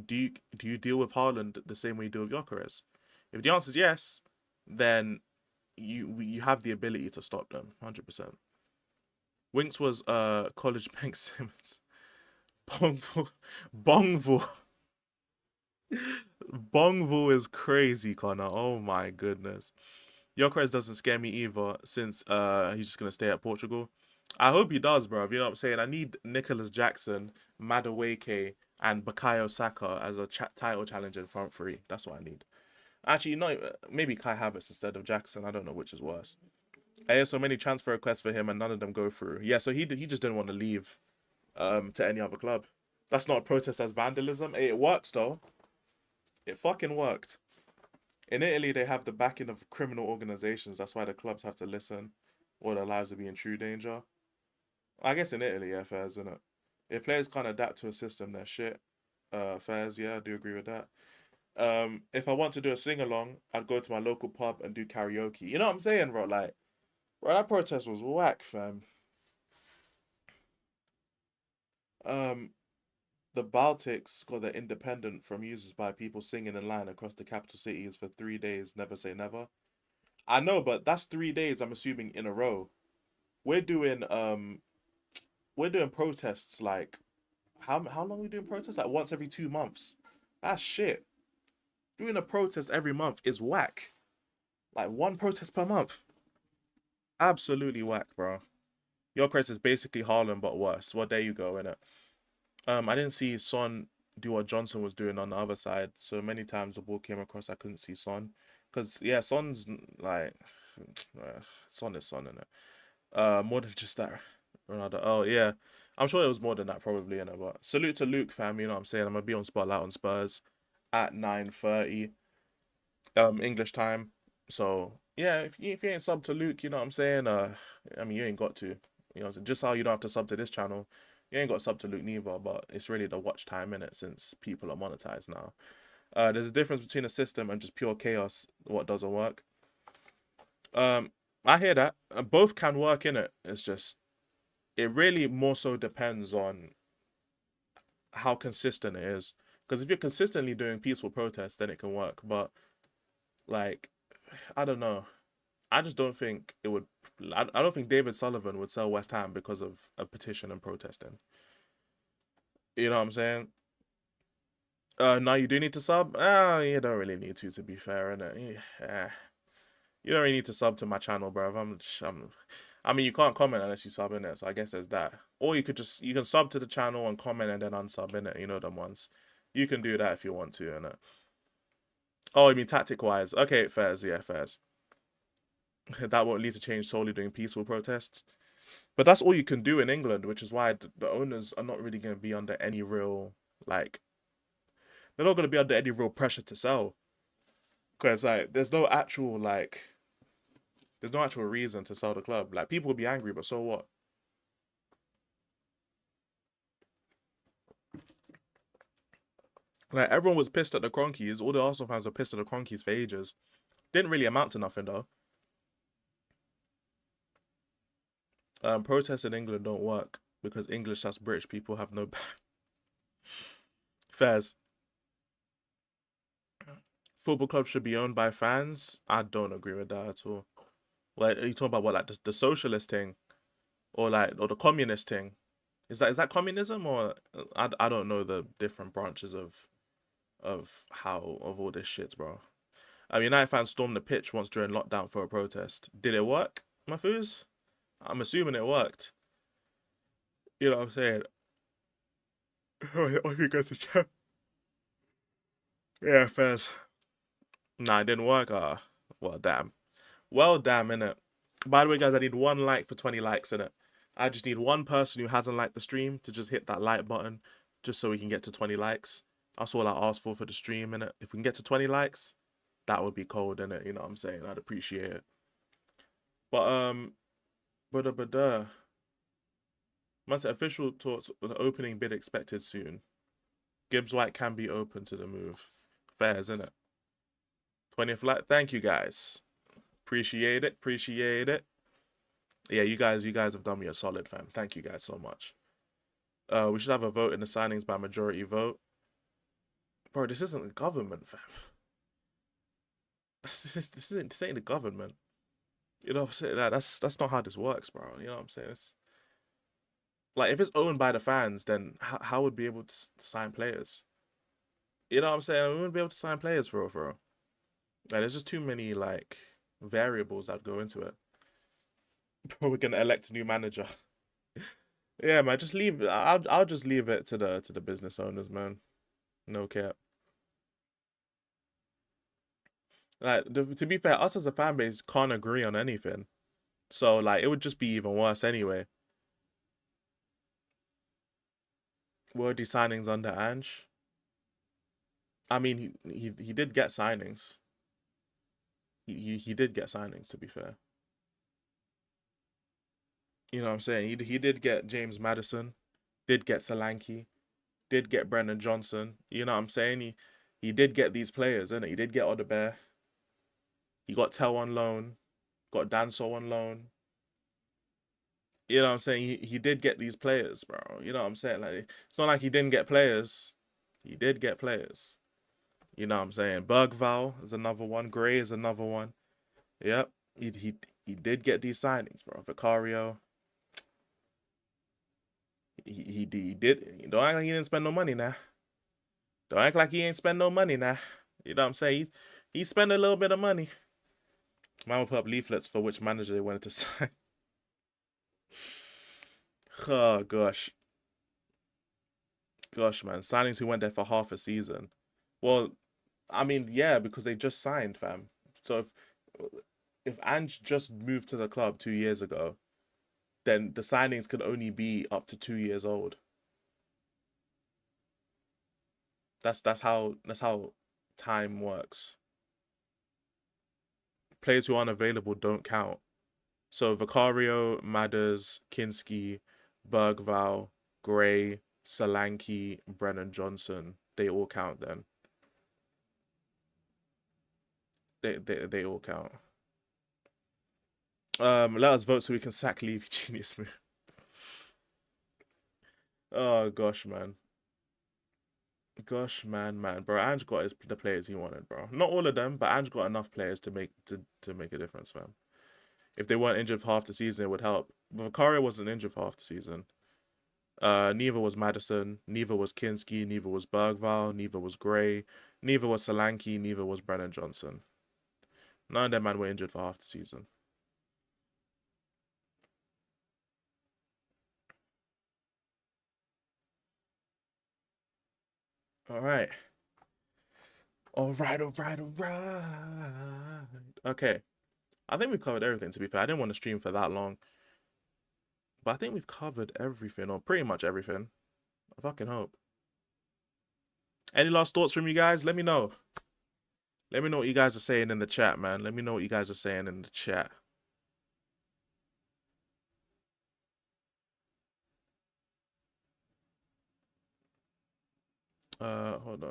do you deal with Haaland the same way you deal with Gyökeres? If the answer is yes, then you have the ability to stop them, 100%. Winks was college bank Simmons. Bongville. Bongville is crazy, Connor. Oh my goodness. Gyökeres doesn't scare me either, since he's just gonna stay at Portugal. I hope he does, bro. You know what I'm saying? I need Nicholas Jackson, Madueke, and Bukayo Saka as a title challenger in front three. That's what I need. Actually, no, maybe Kai Havertz instead of Jackson. I don't know which is worse. I hear so many transfer requests for him and none of them go through. Yeah, so he just didn't want to leave to any other club. That's not a protest as vandalism. It works though. It fucking worked. In Italy, they have the backing of criminal organizations. That's why the clubs have to listen, or their lives will be in true danger. I guess in Italy, yeah, fairs, isn't it? If players can't adapt to a system, they're shit. Fairs, yeah, I do agree with that. If I want to do a sing along, I'd go to my local pub and do karaoke. You know what I'm saying, bro? Like, bro, that protest was whack, fam. The Baltics got their independent from users by people singing in line across the capital cities for 3 days. Never say never. I know, but that's 3 days. I'm assuming in a row. We're doing protests like how long are we doing protests? Like once every 2 months. That's shit. Doing a protest every month is whack. Like one protest per month. Absolutely whack, bro. Gyökeres is basically Haaland but worse. Well, there you go, innit? I didn't see Son do what Johnson was doing on the other side. So many times the ball came across, I couldn't see Son. Because, yeah, Son's like... Son is Son, innit? More than just that. Ronaldo. Oh, yeah. I'm sure it was more than that, probably, innit? But salute to Luke, fam. You know what I'm saying? I'm going to be on Spotlight on Spurs at 9:30 English time. So, yeah, if you ain't sub to Luke, you know what I'm saying? I mean, you ain't got to. You know, just how you don't have to sub to this channel. You ain't got to sub to Luke neither, but it's really the watch time in it since people are monetized now. There's a difference between a system and just pure chaos, what doesn't work. I hear that. Both can work in it. It's just, it really more so depends on how consistent it is. Because if you're consistently doing peaceful protests, then it can work. But, like, I don't know. I just don't think it would... I don't think David Sullivan would sell West Ham because of a petition and protesting. You know what I'm saying? Now you do need to sub? You don't really need to be fair, innit? Yeah. You don't really need to sub to my channel, bro. I mean, you can't comment unless you sub in it, so I guess there's that. Or you can sub to the channel and comment and then unsub in it. You know them ones. You can do that if you want to, innit? Oh, you mean tactic-wise? Okay, fairs, yeah, fairs. That won't lead to change solely doing peaceful protests. But that's all you can do in England, which is why the owners are not really going to be under any real, like... They're not going to be under any real pressure to sell. Because, like, there's no actual reason to sell the club. Like, people will be angry, but so what? Like, everyone was pissed at the Cronkies. All the Arsenal fans were pissed at the Cronkies for ages. Didn't really amount to nothing, though. Protests in England don't work because English / British people have no fairs. Football clubs should be owned by fans. I don't agree with that at all. Like, are you talking about what, like the socialist thing, or the communist thing? Is that communism, or I don't know the different branches of all this shit, bro. I mean, United fans stormed the pitch once during lockdown for a protest. Did it work, my foos? I'm assuming it worked. You know what I'm saying? Oh, you go to chat. Yeah, fairs. Nah, it didn't work. Well, damn. Well, damn, innit? By the way, guys, I need 1 like for 20 likes, innit? I just need one person who hasn't liked the stream to just hit that like button, just so we can get to 20 likes. That's all I asked for the stream, innit? If we can get to 20 likes, that would be cold, innit? You know what I'm saying? I'd appreciate it. But, Once official talks with the opening bid expected soon. Gibbs White can be open to the move. Fairs, innit? 20th like. Thank you guys. Appreciate it. Appreciate it. Yeah, you guys have done me a solid, fam. Thank you guys so much. We should have a vote in the signings by majority vote. Bro, this isn't the government, fam. This ain't the government. You know what I'm saying? Like, that's not how this works, bro. You know what I'm saying? It's, like, if it's owned by the fans, then how would we be able to sign players? You know what I'm saying? We wouldn't be able to sign players for real. Like, there's just too many like variables that go into it. We're gonna elect a new manager. Yeah, man, just leave. I'll just leave it to the business owners, man. No cap. Like, to be fair, us as a fan base can't agree on anything, so like it would just be even worse anyway. Were these signings under Ange? I mean, he did get signings. He did get signings, to be fair. You know what I'm saying? He did get James Maddison, did get Solanke, did get Brennan Johnson. You know what I'm saying? He did get these players, innit? He did get Odobert. He got Tell on loan, got Danso on loan. You know what I'm saying? He did get these players, bro. You know what I'm saying? Like, it's not like he didn't get players. He did get players. You know what I'm saying? Bergval is another one. Gray is another one. Yep. He did get these signings, bro. Vicario. He did. Don't act like he didn't spend no money now. Don't act like he ain't spend no money now. You know what I'm saying? He spent a little bit of money. Man will put up leaflets for which manager they wanted to sign. Oh, gosh. Gosh, man. Signings who went there for half a season. Well, I mean, yeah, because they just signed, fam. So if Ange just moved to the club 2 years ago, then the signings could only be up to 2 years old. That's how time works. Players who aren't available don't count. So Vicario, Madders, Kinski, Bergval, Gray, Solanke, Brennan Johnson, they all count then. They all count. Let us vote so we can sack Levy. Genius move. Oh gosh, man. Gosh, man, bro. Ange got the players he wanted, bro. Not all of them, but Ange got enough players to make a difference, fam. If they weren't injured for half the season, it would help. But Vicario wasn't injured for half the season. Neither was Maddison. Neither was Kinski. Neither was Bergval. Neither was Gray. Neither was Solanke. Neither was Brennan Johnson. None of them man were injured for half the season. All right. All right. Okay. I think we've covered everything, to be fair. I didn't want to stream for that long. But I think we've covered everything, or pretty much everything. I fucking hope. Any last thoughts from you guys? Let me know. Let me know what you guys are saying in the chat, man. Let me know what you guys are saying in the chat. Hold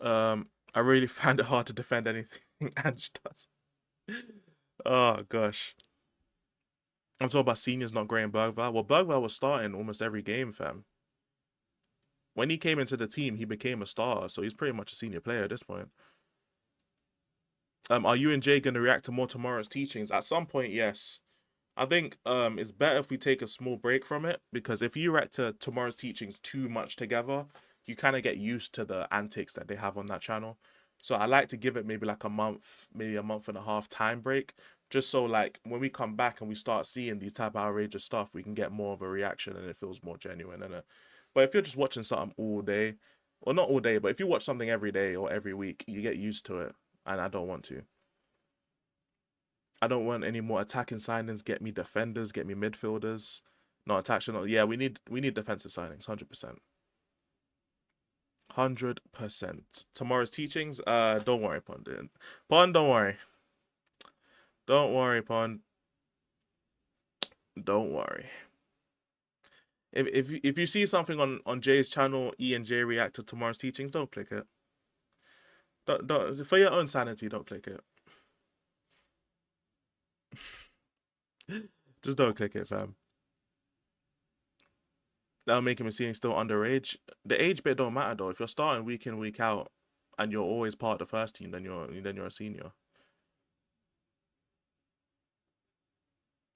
on. I really find it hard to defend anything Ange does. Oh, gosh. I'm talking about seniors, not Gray and Bergval. Well, Bergval was starting almost every game, fam. When he came into the team, he became a star, so he's pretty much a senior player at this point. Are you and Jay going to react to more tomorrow's teachings? At some point, yes. I think it's better if we take a small break from it, because if you react to tomorrow's teachings too much together, you kind of get used to the antics that they have on that channel. So I like to give it maybe like a month, maybe a month and a half time break, just so like when we come back and we start seeing these type of outrageous stuff, we can get more of a reaction and it feels more genuine. But if you're just watching something all day, or not all day, but if you watch something every day or every week, you get used to it, and I don't want to. I don't want any more attacking signings. Get me defenders, get me midfielders. Not attacking. Yeah, we need defensive signings, 100%. 100%. Tomorrow's teachings, don't worry, Pond. Pond, don't worry. Don't worry, Pond. Don't worry. If you see something on Jay's channel, E and J react to tomorrow's teachings, don't click it. Don't, for your own sanity, don't click it. Just don't click it, fam. That'll make him seem still underage. The age bit don't matter though. If you're starting week in, week out, and you're always part of the first team, then you're a senior.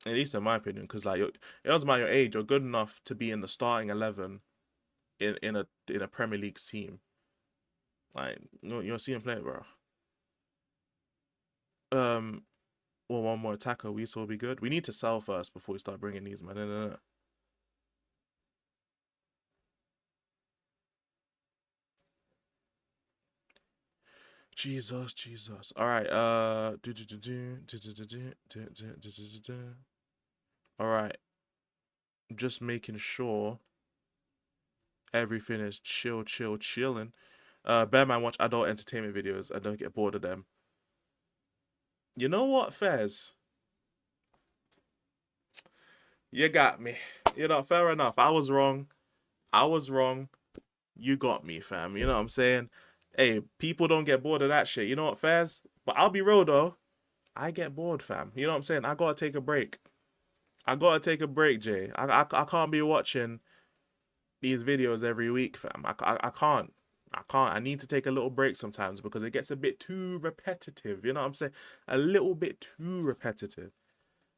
At least in my opinion, because like it doesn't matter your age, you're good enough to be in the starting 11 in a Premier League team. Like you're a senior player, bro. Well, one more attacker, we will be good. We need to sell first before we start bringing these, man. No. Jesus. All right. All right. Just making sure everything is chilling. Bear man watch adult entertainment videos and don't get bored of them. You know what, Fez? You got me. You know, fair enough. I was wrong. You got me, fam. You know what I'm saying? Hey, people don't get bored of that shit. You know what, Fez? But I'll be real, though. I get bored, fam. You know what I'm saying? I gotta take a break. Jay. I can't be watching these videos every week, fam. I can't. I need to take a little break sometimes because it gets a bit too repetitive. You know what I'm saying? A little bit too repetitive.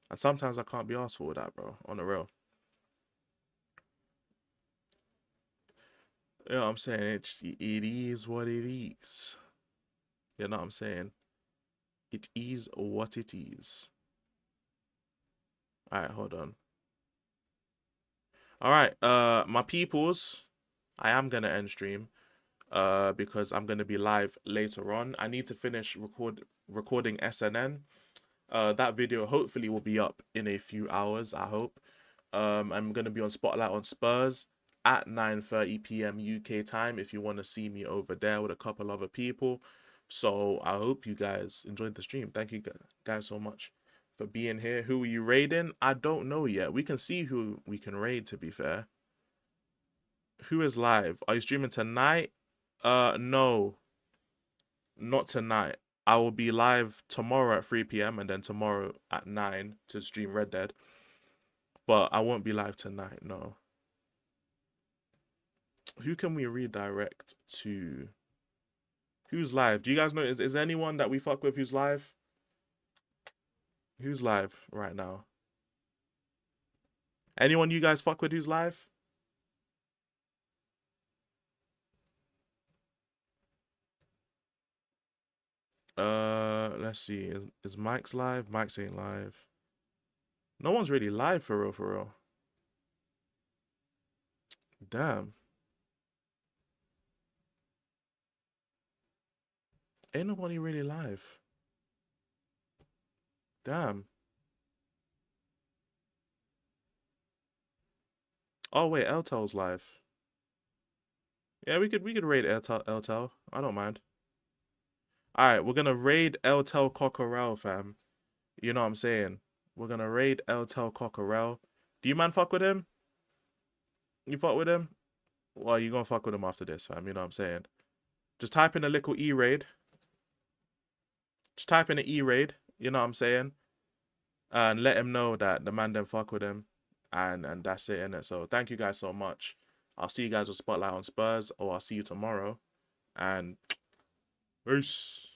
And sometimes I can't be asked for that, bro. On the real. You know what I'm saying? It is what it is. You know what I'm saying? It is what it is. Alright, hold on. Alright, my peoples, I am gonna end stream. Because I'm gonna be live later on. I need to finish recording SNN. That video hopefully will be up in a few hours, I hope. I'm gonna be on Spotlight on Spurs at 9:30 p.m. UK time if you want to see me over there with a couple other people. So I hope you guys enjoyed the stream. Thank you guys so much for being here. Who are you raiding? I don't know yet. We can see who we can raid, to be fair. Who is live? Are you streaming tonight? No. Not tonight. I will be live tomorrow at 3 p.m. and then tomorrow at 9 to stream Red Dead. But I won't be live tonight, no. Who can we redirect to? Who's live? Do you guys know? Is there anyone that we fuck with who's live? Who's live right now? Anyone you guys fuck with who's live? Let's see. Is Mike's live? Mike's ain't live. No one's really live for real. Damn. Ain't nobody really live. Damn. Oh wait, Eltel's live. Yeah, we could raid Eltel. I don't mind. Alright, we're gonna raid Eltel Cockerel, fam. You know what I'm saying? We're gonna raid Eltel Cockerel. Do you man fuck with him? You fuck with him? Well, you gonna fuck with him after this, fam. You know what I'm saying? Just type in a little E-raid. Just type in an E-raid. You know what I'm saying? And let him know that the man didn't fuck with him. And that's it, innit? So thank you guys so much. I'll see you guys with Spotlight on Spurs, or I'll see you tomorrow. And peace.